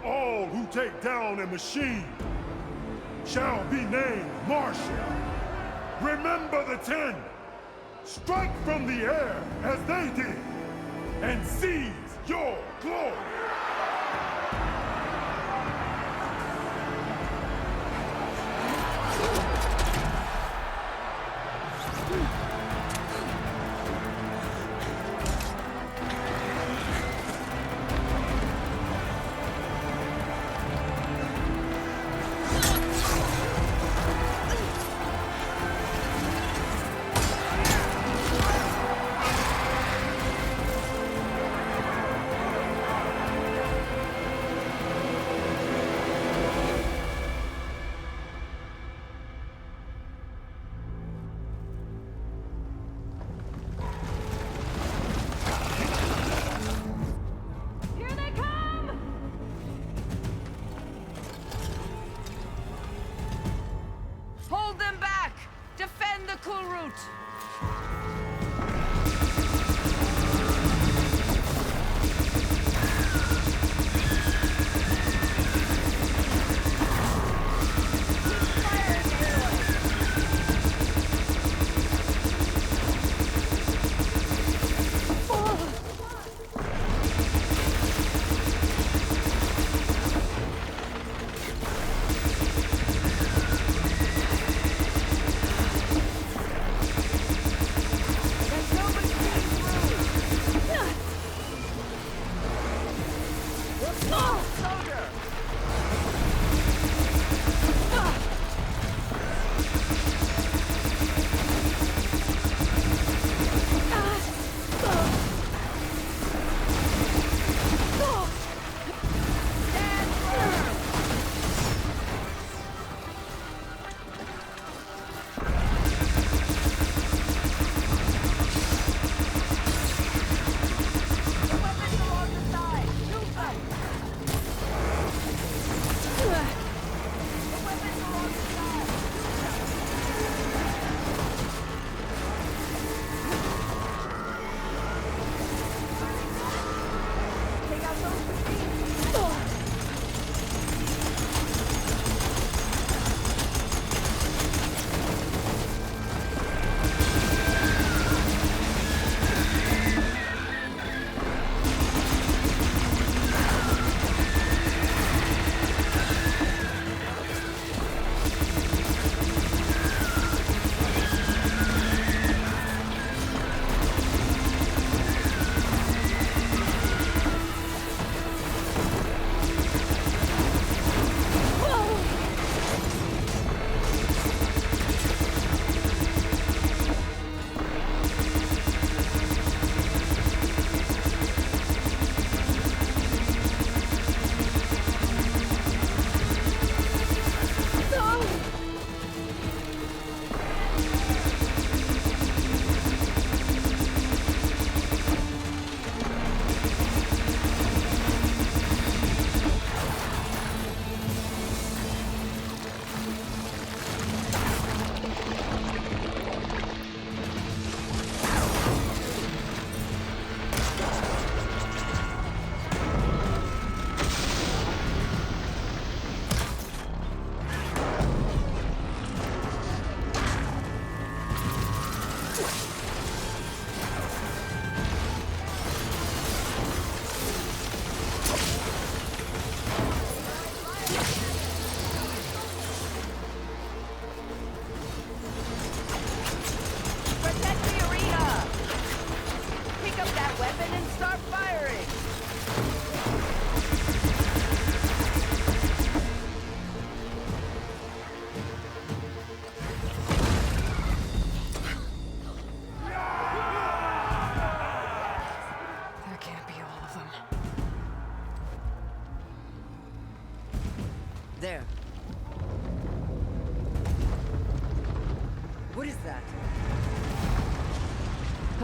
All who take down a machine shall be named Marshal. Remember the 10. Strike from the air as they did, and seize your glory. Hold them back! Defend the Kulrut!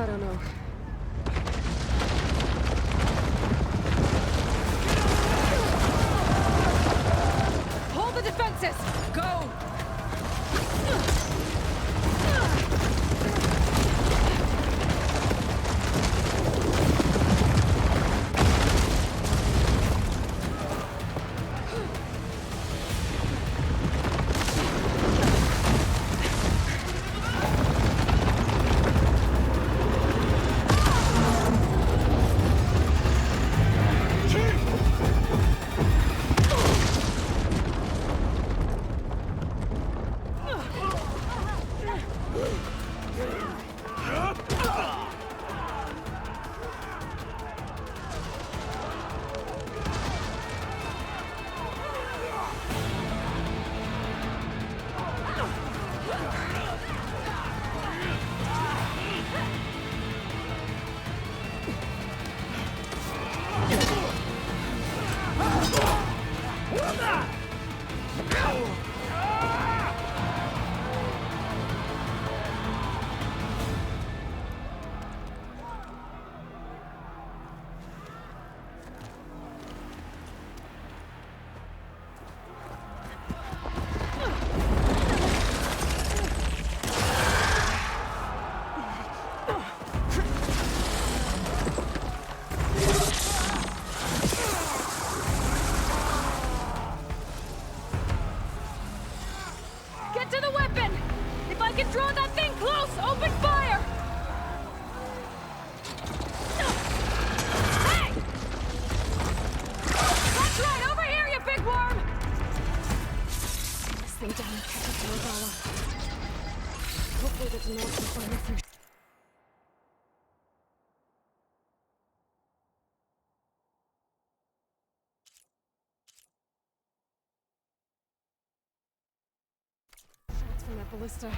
I don't know. Hold the defenses! Go! To the weapon! If I can draw that thing close, open fire! Hey! That's right, over here, you big worm! This thing down and catch up to Regala. Hopefully the Denars will find me through. From that ballista.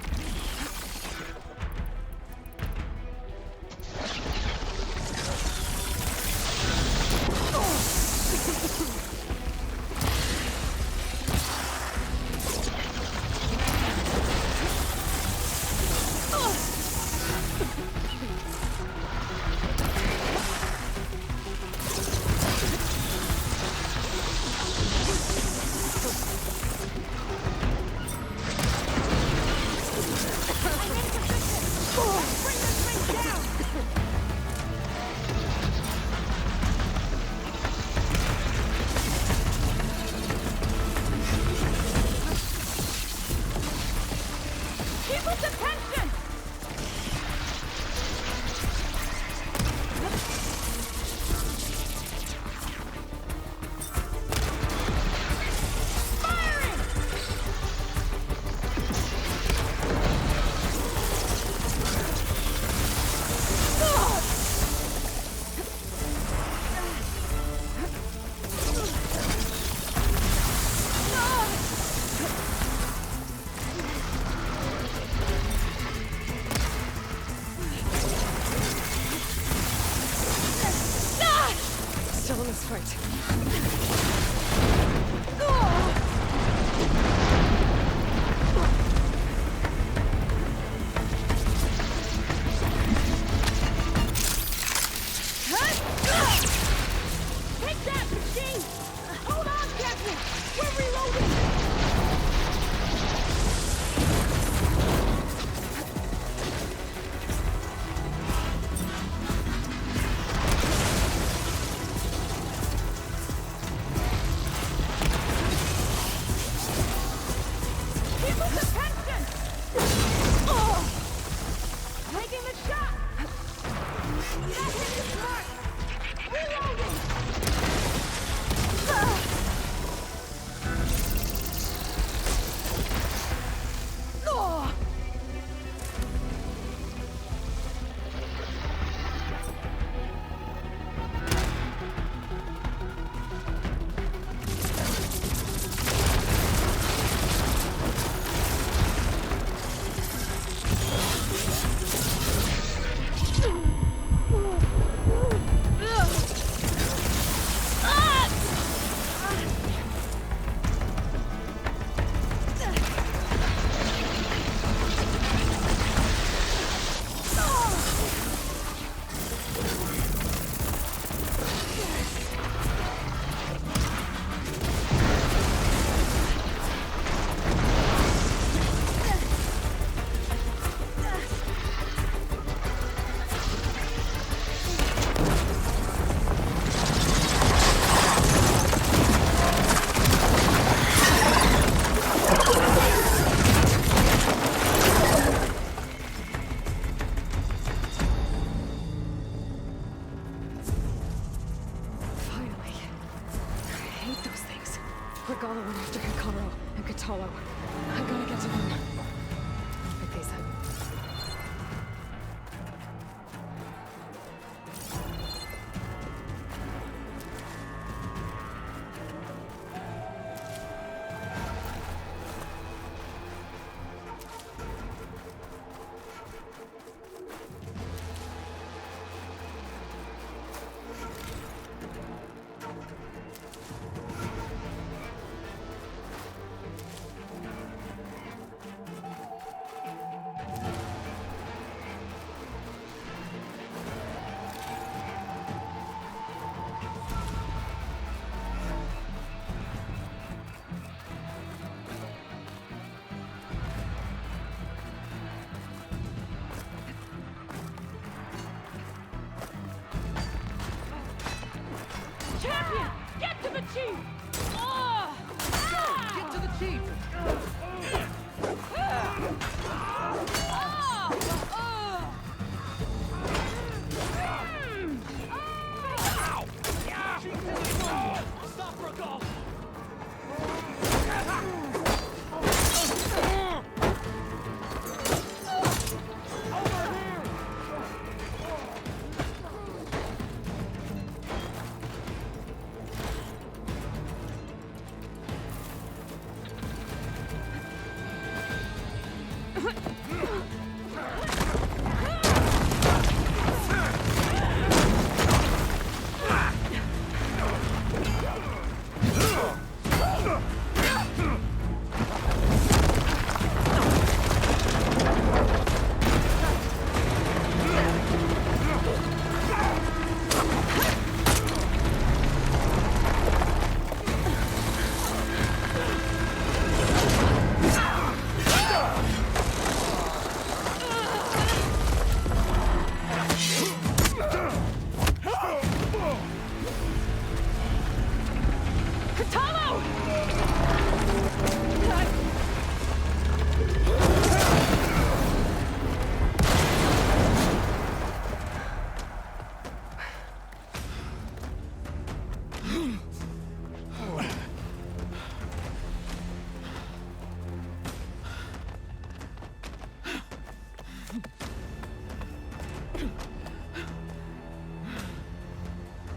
Still in this fight. Take that, machine! Hold on, Captain! We're reloading!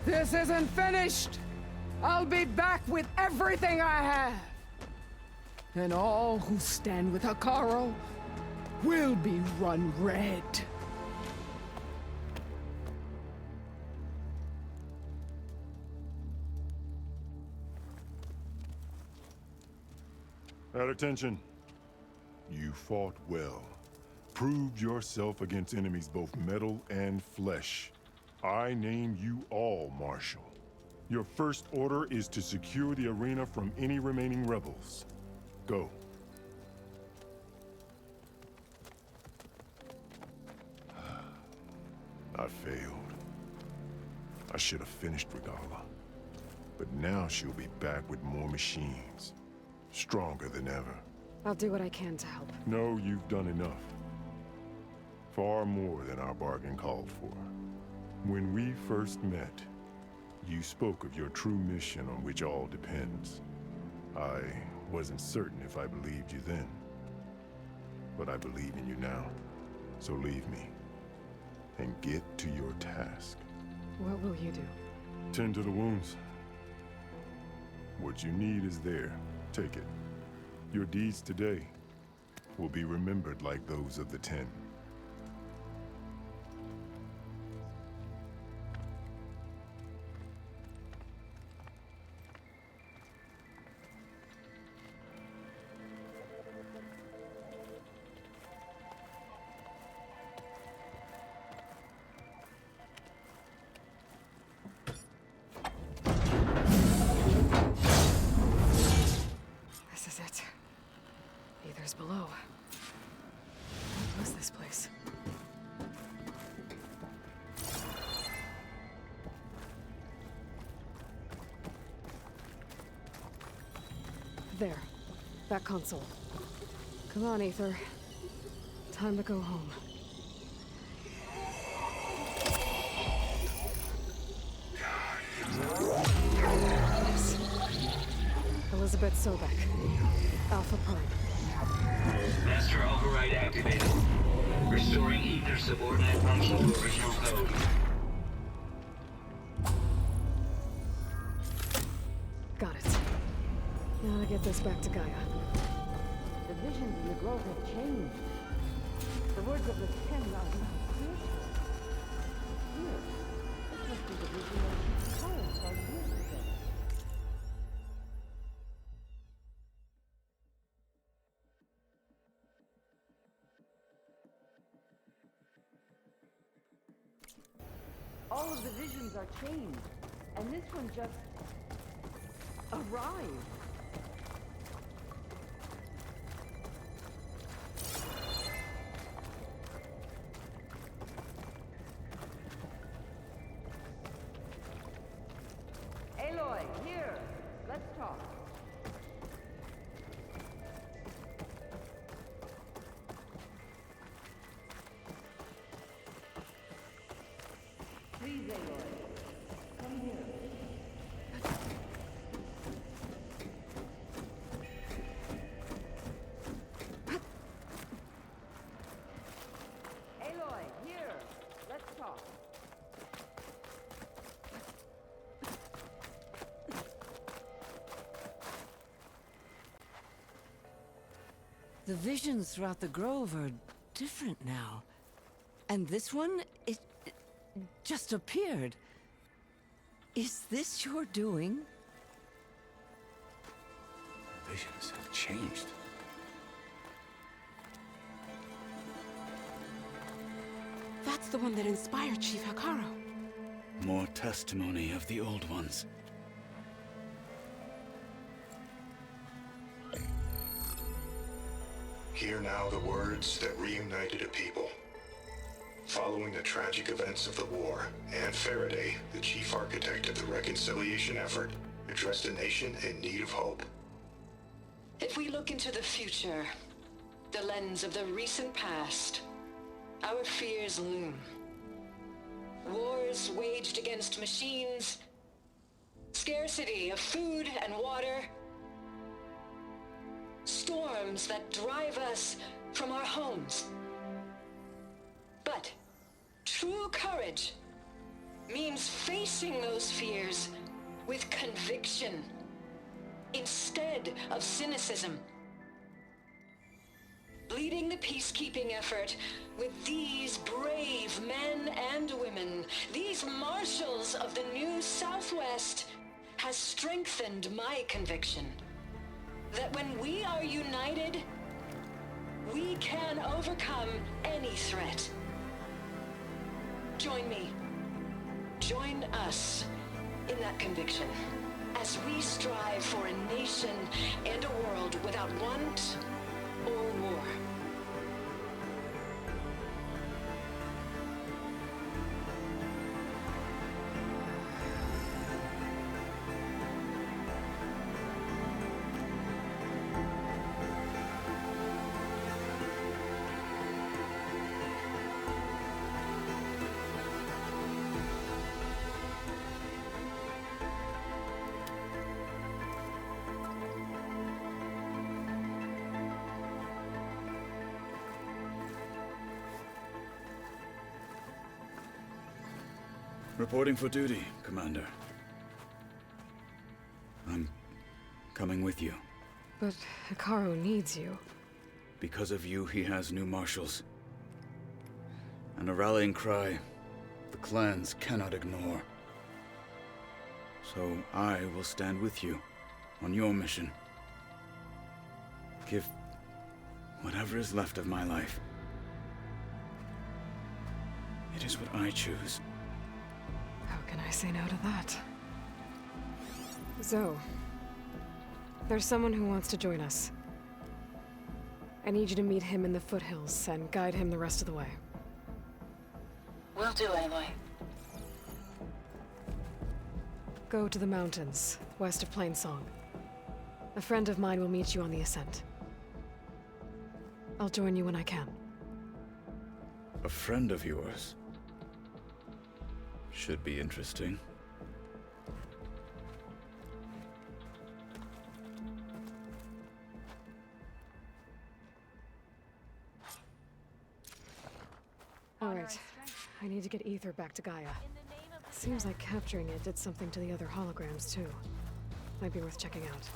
This isn't finished! I'll be back with everything I have! And all who stand with Hikaru will be run red. At attention. You fought well. Proved yourself against enemies both metal and flesh. I name you all Marshal. Your first order is to secure the arena from any remaining rebels. Go. I failed. I should have finished Regala. But now she'll be back with more machines. Stronger than ever. I'll do what I can to help. No, you've done enough. Far more than our bargain called for. When we first met, you spoke of your true mission on which all depends. I wasn't certain if I believed you then. But I believe in you now. So leave me. And get to your task. What will you do? Tend to the wounds. What you need is there. Take it. Your deeds today will be remembered like those of the 10. This is it. Aether's below. What was this place? There. That console. Come on, Aether. Time to go home. Yes. Elizabeth Sobek. Alpha Prime. Master override activated. Restoring Ether subordinate function to original code. Got it. Now to get this back to Gaia. The visions in the grove have changed. The words of the 10 are now clear. Here, this must be the vision of Hikaru saw years ago. All of the visions are changed, and this one just arrived. Aloy, here. Let's talk. Please, Aloy. Come here. Aloy, here. Let's talk. The visions throughout the grove are different now. And this one, it just appeared. Is this your doing? Visions have changed. That's the one that inspired Chief Hikaru. More testimony of the old ones. Hear now the words that reunited a people. Following the tragic events of the war, Anne Faraday, the chief architect of the reconciliation effort, addressed a nation in need of hope. If we look into the future, the lens of the recent past, our fears loom. Wars waged against machines, scarcity of food and water, storms that drive us from our homes. But true courage means facing those fears with conviction instead of cynicism. Leading the peacekeeping effort with these brave men and women, these marshals of the new Southwest, has strengthened my conviction that when we are united, we can overcome any threat. Join me. Join us in that conviction as we strive for a nation and a world without want or war. Reporting for duty, Commander. I'm coming with you. But Hikaru needs you. Because of you, he has new marshals. And a rallying cry the clans cannot ignore. So I will stand with you on your mission. Give whatever is left of my life. It is what I choose. How can I say no to that? Zoe, there's someone who wants to join us. I need you to meet him in the foothills and guide him the rest of the way. Will do, Aloy. Go to the mountains, west of Plainsong. A friend of mine will meet you on the ascent. I'll join you when I can. A friend of yours? Should be interesting. All right. I need to get Ether back to Gaia. Seems like capturing it did something to the other holograms, too. Might be worth checking out.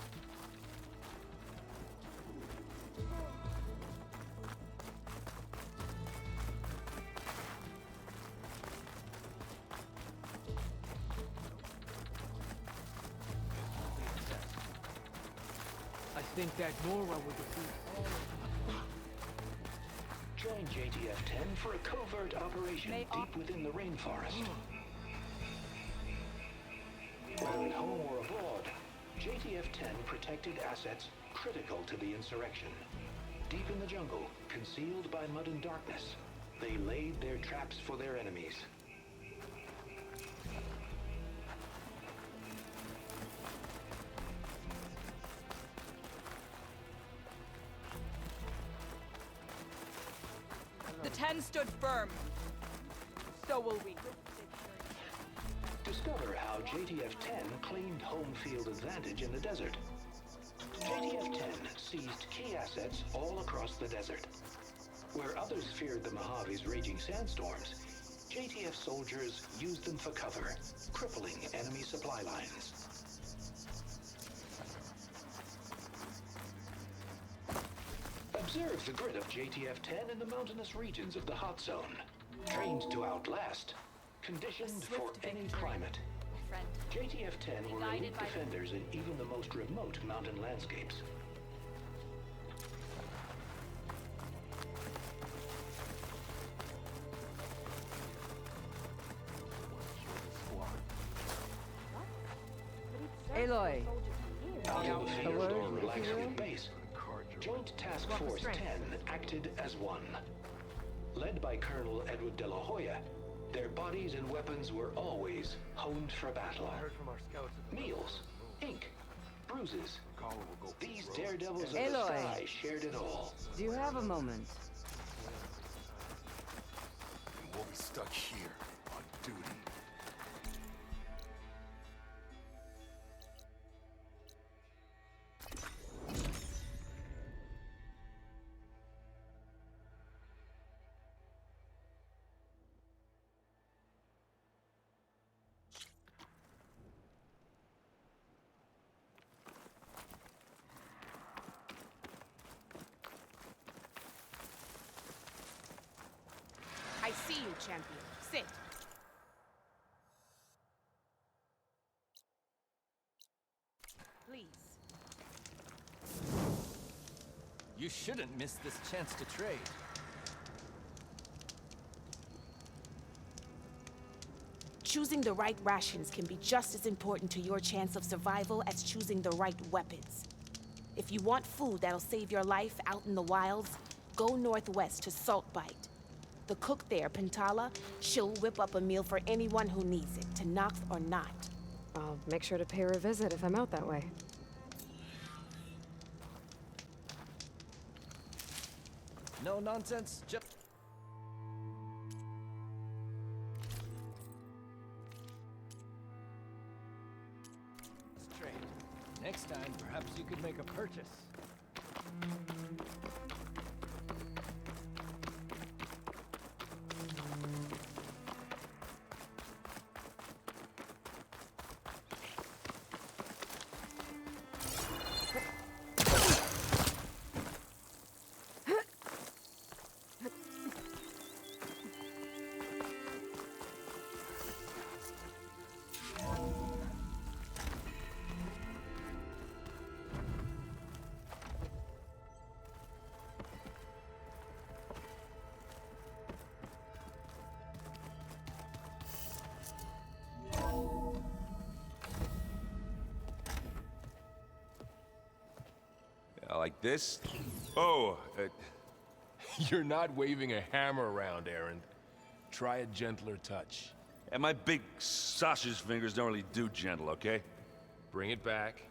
I think that Nora would defeat all of them. Join JTF-10 for a covert operation deep within the rainforest. Whether at home or abroad, JTF-10 protected assets critical to the insurrection. Deep in the jungle, concealed by mud and darkness, they laid their traps for their enemies. The 10 stood firm. So will we. Discover how JTF-10 claimed home field advantage in the desert. JTF-10 seized key assets all across the desert. Where others feared the Mojave's raging sandstorms, JTF soldiers used them for cover, crippling enemy supply lines. Observe the grid of JTF-10 in the mountainous regions of the hot zone. Trained to outlast, conditioned for any climate. JTF-10 were elite defenders in even the most remote mountain landscapes. Aloy. Out in the field or relaxing in base, Joint Task Force 10 acted as one. Led by Colonel Edward de la Hoya, their bodies and weapons were always honed for battle. Meals, ink, bruises. These daredevils of the Aloy. sky shared it all. Do you have a moment? And we'll be stuck here on duty. I see you, champion. Sit. Please. You shouldn't miss this chance to trade. Choosing the right rations can be just as important to your chance of survival as choosing the right weapons. If you want food that'll save your life out in the wilds, go northwest to Saltbite. The cook there, Pintala, she'll whip up a meal for anyone who needs it, to Nox or not. I'll make sure to pay her a visit if I'm out that way. No nonsense, just... Let's trade. Next time, perhaps you could make a purchase. Like this? Oh, you're not waving a hammer around, Aaron. Try a gentler touch. And my big sausage fingers don't really do gentle, okay? Bring it back.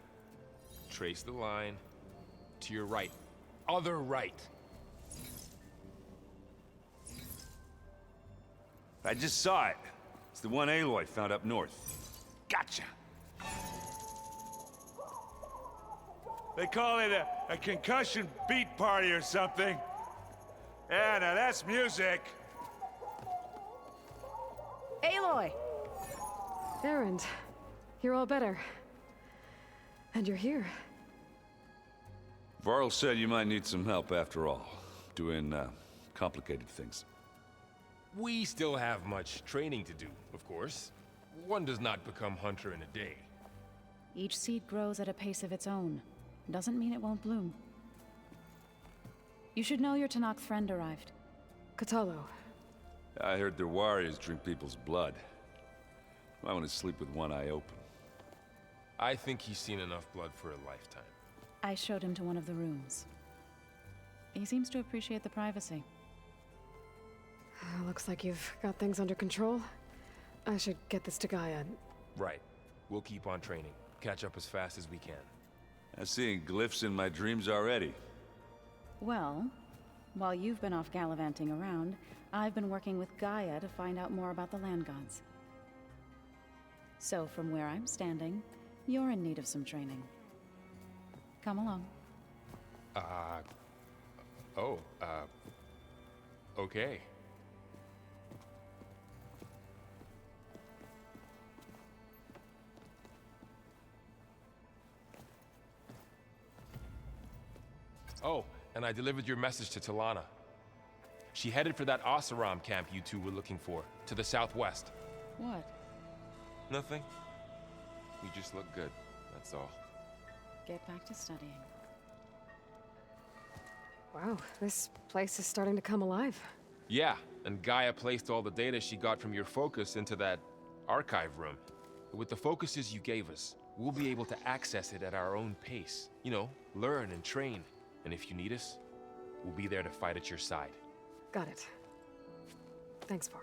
Trace the line. To your right. Other right. I just saw it. It's the one Aloy found up north. Gotcha! They call it a concussion beat party or something. Yeah, now that's music. Aloy! Erend, you're all better. And you're here. Varl said you might need some help after all. Doing, complicated things. We still have much training to do, of course. One does not become hunter in a day. Each seed grows at a pace of its own. Doesn't mean it won't bloom. You should know your Tanakh friend arrived. Katalo. I heard their warriors drink people's blood. I want to sleep with one eye open. I think he's seen enough blood for a lifetime. I showed him to one of the rooms. He seems to appreciate the privacy. Looks like you've got things under control. I should get this to Gaia. Right. We'll keep on training. Catch up as fast as we can. I'm seeing glyphs in my dreams already. Well, while you've been off gallivanting around, I've been working with Gaia to find out more about the land gods. So from where I'm standing, you're in need of some training. Come along. Okay. Oh, and I delivered your message to Talana. She headed for that Oseram camp you two were looking for, to the southwest. What? Nothing. You just look good, that's all. Get back to studying. Wow, this place is starting to come alive. Yeah, and Gaia placed all the data she got from your focus into that archive room. With the focuses you gave us, we'll be able to access it at our own pace. You know, learn and train. And if you need us, we'll be there to fight at your side. Got it. Thanks, Varl.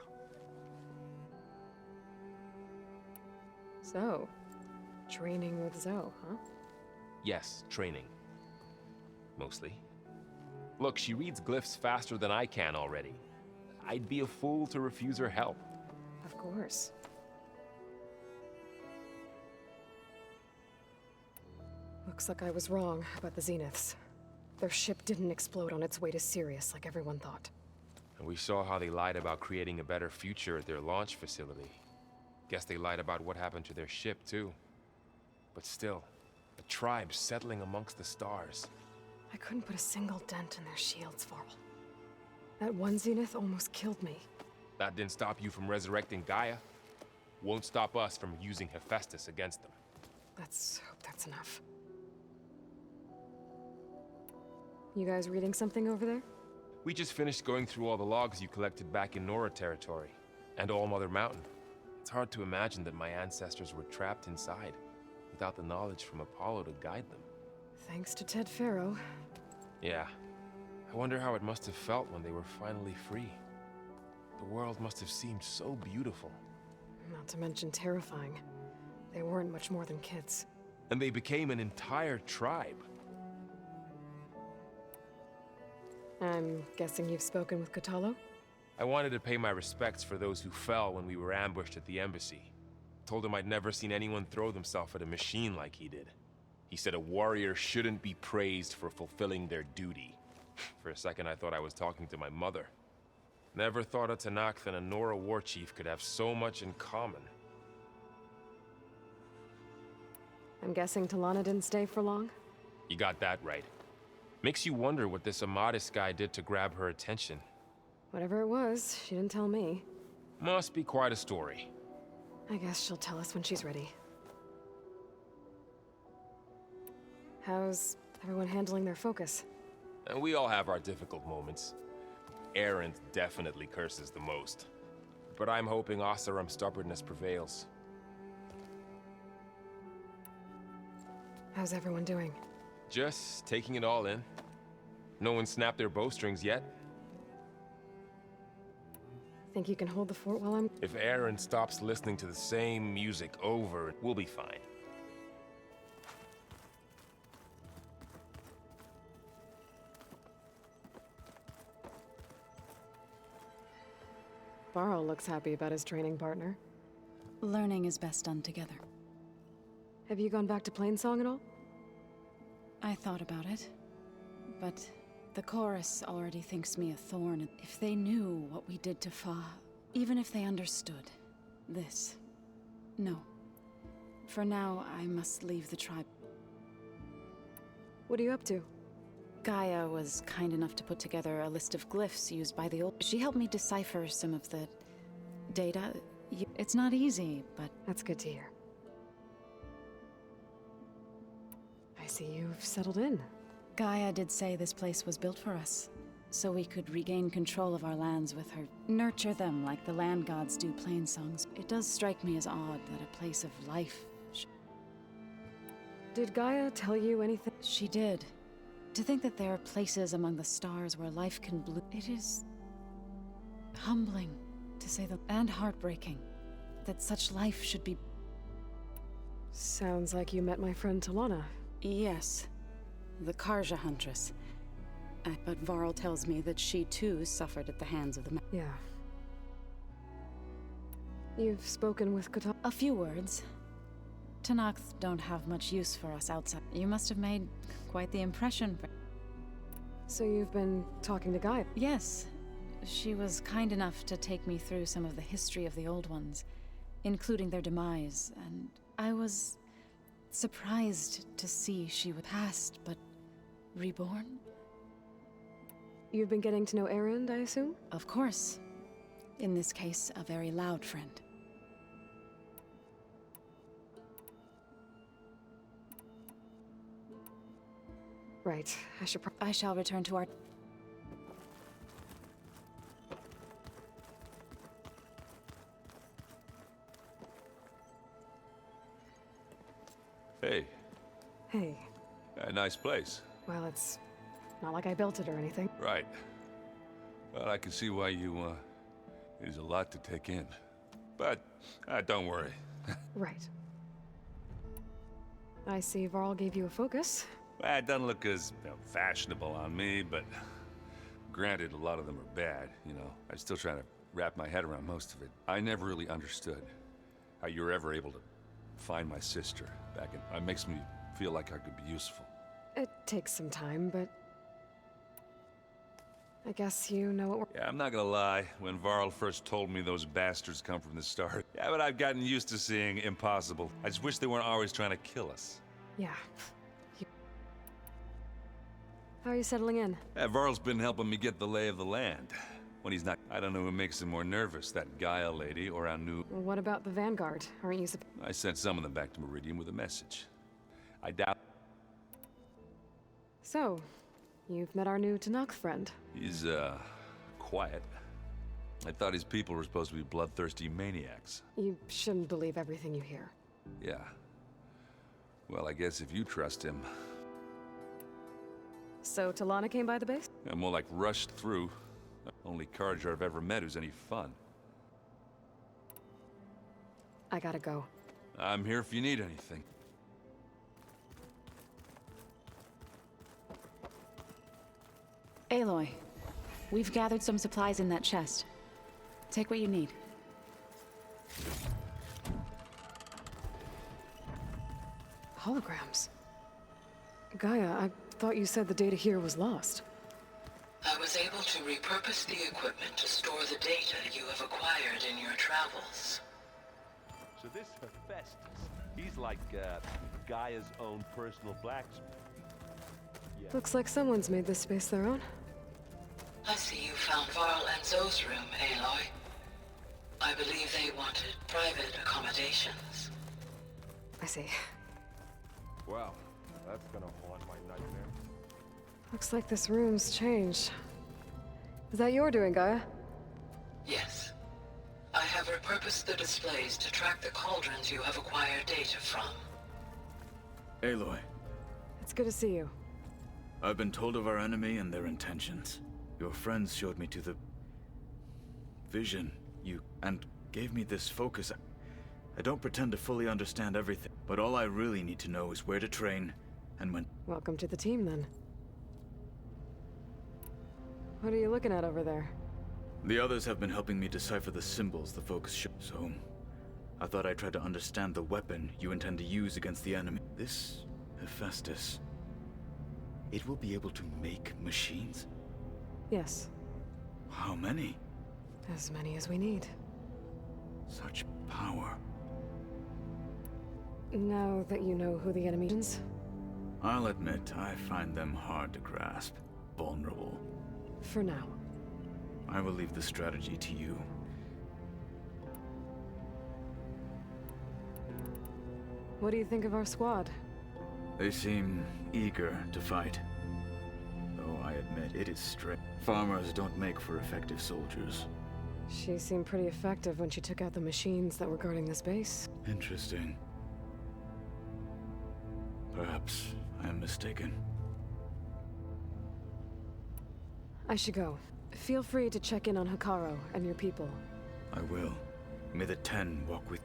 So, training with Zoe, huh? Yes, training. Mostly. Look, she reads glyphs faster than I can already. I'd be a fool to refuse her help. Of course. Looks like I was wrong about the Zeniths. Their ship didn't explode on its way to Sirius like everyone thought. And we saw how they lied about creating a better future at their launch facility. Guess they lied about what happened to their ship, too. But still, a tribe settling amongst the stars. I couldn't put a single dent in their shields, Varl. That one Zenith almost killed me. That didn't stop you from resurrecting Gaia. Won't stop us from using Hephaestus against them. Let's hope that's enough. You guys reading something over there? We just finished going through all the logs you collected back in Nora territory, and All Mother Mountain. It's hard to imagine that my ancestors were trapped inside, without the knowledge from Apollo to guide them. Thanks to Ted Faro. Yeah. I wonder how it must have felt when they were finally free. The world must have seemed so beautiful. Not to mention terrifying. They weren't much more than kids. And they became an entire tribe. I'm guessing you've spoken with Kotallo? I wanted to pay my respects for those who fell when we were ambushed at the embassy. Told him I'd never seen anyone throw themselves at a machine like he did. He said a warrior shouldn't be praised for fulfilling their duty. For a second I thought I was talking to my mother. Never thought a Tanakh and a Nora war chief could have so much in common. I'm guessing Talana didn't stay for long? You got that right. Makes you wonder what this Amadis guy did to grab her attention. Whatever it was, she didn't tell me. Must be quite a story. I guess she'll tell us when she's ready. How's everyone handling their focus? And we all have our difficult moments. Erend definitely curses the most. But I'm hoping Oseram's stubbornness prevails. How's everyone doing? Just taking it all in. No one snapped their bowstrings yet. Think you can hold the fort while I'm... If Erend stops listening to the same music over, we'll be fine. Varl looks happy about his training partner. Learning is best done together. Have you gone back to Plainsong at all? I thought about it, but the chorus already thinks me a thorn. If they knew what we did to Fa, even if they understood this, no. For now, I must leave the tribe. What are you up to? Gaia was kind enough to put together a list of glyphs used by the old... She helped me decipher some of the data. It's not easy, but... That's good to hear. I see you've settled in. Gaia did say this place was built for us, so we could regain control of our lands with her. Nurture them like the land gods do Plainsongs. It does strike me as odd that a place of life... Did Gaia tell you anything? She did. To think that there are places among the stars where life can bloom... It is... humbling, to say the... and heartbreaking, that such life should be... Sounds like you met my friend Talana. Yes. The Karja Huntress. But Varl tells me that she too suffered at the hands of the... Yeah. You've spoken with Kotallo? A few words. Tanakh don't have much use for us outside. You must have made quite the impression. So you've been talking to Gaia? Yes. She was kind enough to take me through some of the history of the Old Ones, including their demise, and I was surprised to see she was past, but reborn? You've been getting to know Erend, I assume? Of course. In this case, a very loud friend. Right. I shall return to our... Hey. Hey. A nice place. Well, it's not like I built it or anything. Right. Well, I can see why you, it is a lot to take in. But, don't worry. Right. I see Varl gave you a focus. Well, it doesn't look as fashionable on me, but granted, a lot of them are bad, you know. I'm still trying to wrap my head around most of it. I never really understood how you were ever able to find my sister back in... It makes me feel like I could be useful. It takes some time, but... I guess you know what we're... Yeah, I'm not gonna lie. When Varl first told me those bastards come from the start... Yeah, but I've gotten used to seeing impossible. I just wish they weren't always trying to kill us. Yeah. How are you settling in? Yeah, Varl's been helping me get the lay of the land. When he's not... I don't know who makes him more nervous, that Gaia lady or our new... Well, what about the Vanguard? Aren't you... I sent some of them back to Meridian with a message. I doubt... So, you've met our new Tanakh friend. He's, quiet. I thought his people were supposed to be bloodthirsty maniacs. You shouldn't believe everything you hear. Yeah. Well, I guess if you trust him... So, Talana came by the base? Yeah, more like rushed through. Only Carja I've ever met who's any fun. I gotta go. I'm here if you need anything. Aloy, we've gathered some supplies in that chest. Take what you need. Holograms. Gaia, I thought you said the data here was lost. I was able to repurpose the equipment to store the data you have acquired in your travels. So this Hephaestus, he's like, Gaia's own personal blacksmith. Yeah. Looks like someone's made this space their own. I see you found Varl and Zoe's room, Aloy. I believe they wanted private accommodations. I see. Wow, that's gonna haunt my nightmare. Looks like this room's changed. Is that your doing, Gaia? Yes. I have repurposed the displays to track the cauldrons you have acquired data from. Aloy. It's good to see you. I've been told of our enemy and their intentions. Your friends showed me to the... vision and gave me this focus. I don't pretend to fully understand everything, but all I really need to know is where to train and when... Welcome to the team, then. What are you looking at over there? The others have been helping me decipher the symbols the focus shows, so... I thought I'd try to understand the weapon you intend to use against the enemy. This Hephaestus... It will be able to make machines? Yes. How many? As many as we need. Such power. Now that you know who the enemy is... I'll admit, I find them hard to grasp. Vulnerable. For now. I will leave the strategy to you. What do you think of our squad? They seem eager to fight. Though I admit, it is strange. Farmers don't make for effective soldiers. She seemed pretty effective when she took out the machines that were guarding this base. Interesting. Perhaps I am mistaken. I should go. Feel free to check in on Hikaru and your people. I will. May the Ten walk with...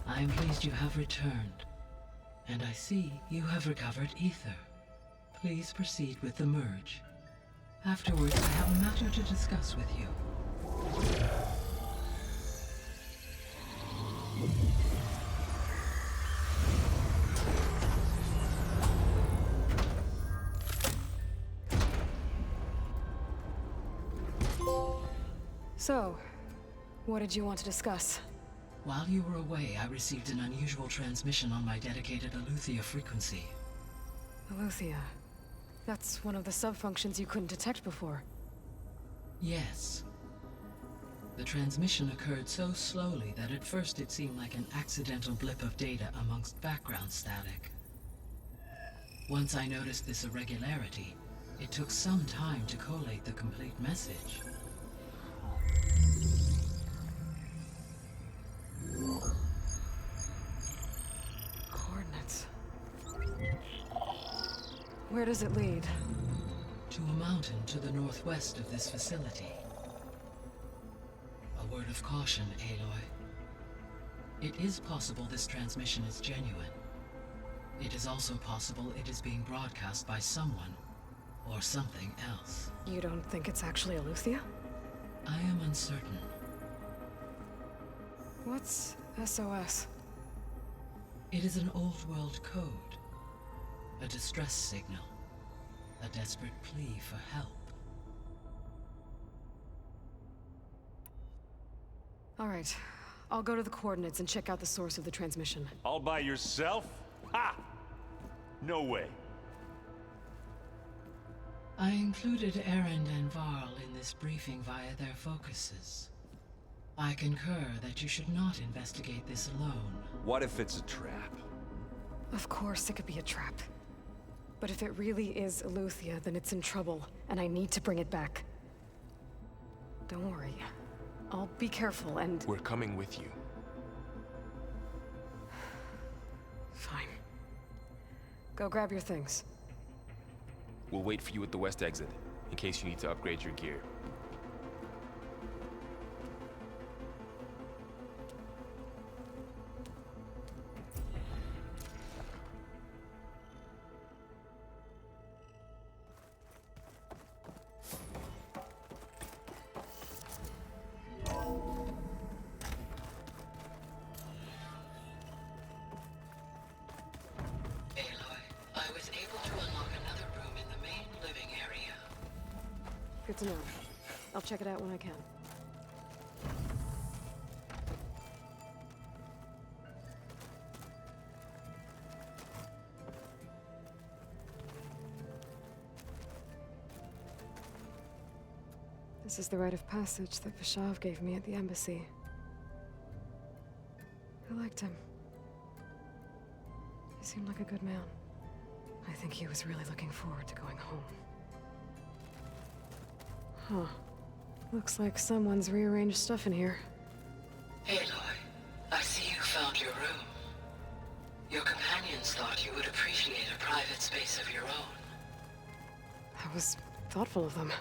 I am pleased you have returned. And I see you have recovered ether. Please proceed with the merge. Afterwards, I have a matter to discuss with you. So, what did you want to discuss? While you were away, I received an unusual transmission on my dedicated Aletheia frequency. Aletheia. That's one of the sub-functions you couldn't detect before. Yes. The transmission occurred so slowly that at first it seemed like an accidental blip of data amongst background static. Once I noticed this irregularity, it took some time to collate the complete message. Coordinates. Where does it lead? To a mountain to the northwest of this facility. A word of caution, Aloy. It is possible this transmission is genuine. It is also possible it is being broadcast by someone, or something else. You don't think it's actually Aletheia? I am uncertain. What's SOS? It is an old-world code. A distress signal. A desperate plea for help. All right. I'll go to the coordinates and check out the source of the transmission. All by yourself? Ha! No way. I included Erend and Varl in this briefing via their focuses. I concur that you should not investigate this alone. What if it's a trap? Of course it could be a trap. But if it really is Aletheia, then it's in trouble, and I need to bring it back. Don't worry. I'll be careful and... We're coming with you. Fine. Go grab your things. We'll wait for you at the west exit, in case you need to upgrade your gear. Good to know. I'll check it out when I can. This is the rite of passage that Vashav gave me at the embassy. I liked him. He seemed like a good man. I think he was really looking forward to going home. Huh. Looks like someone's rearranged stuff in here. Aloy, I see you found your room. Your companions thought you would appreciate a private space of your own. That was thoughtful of them.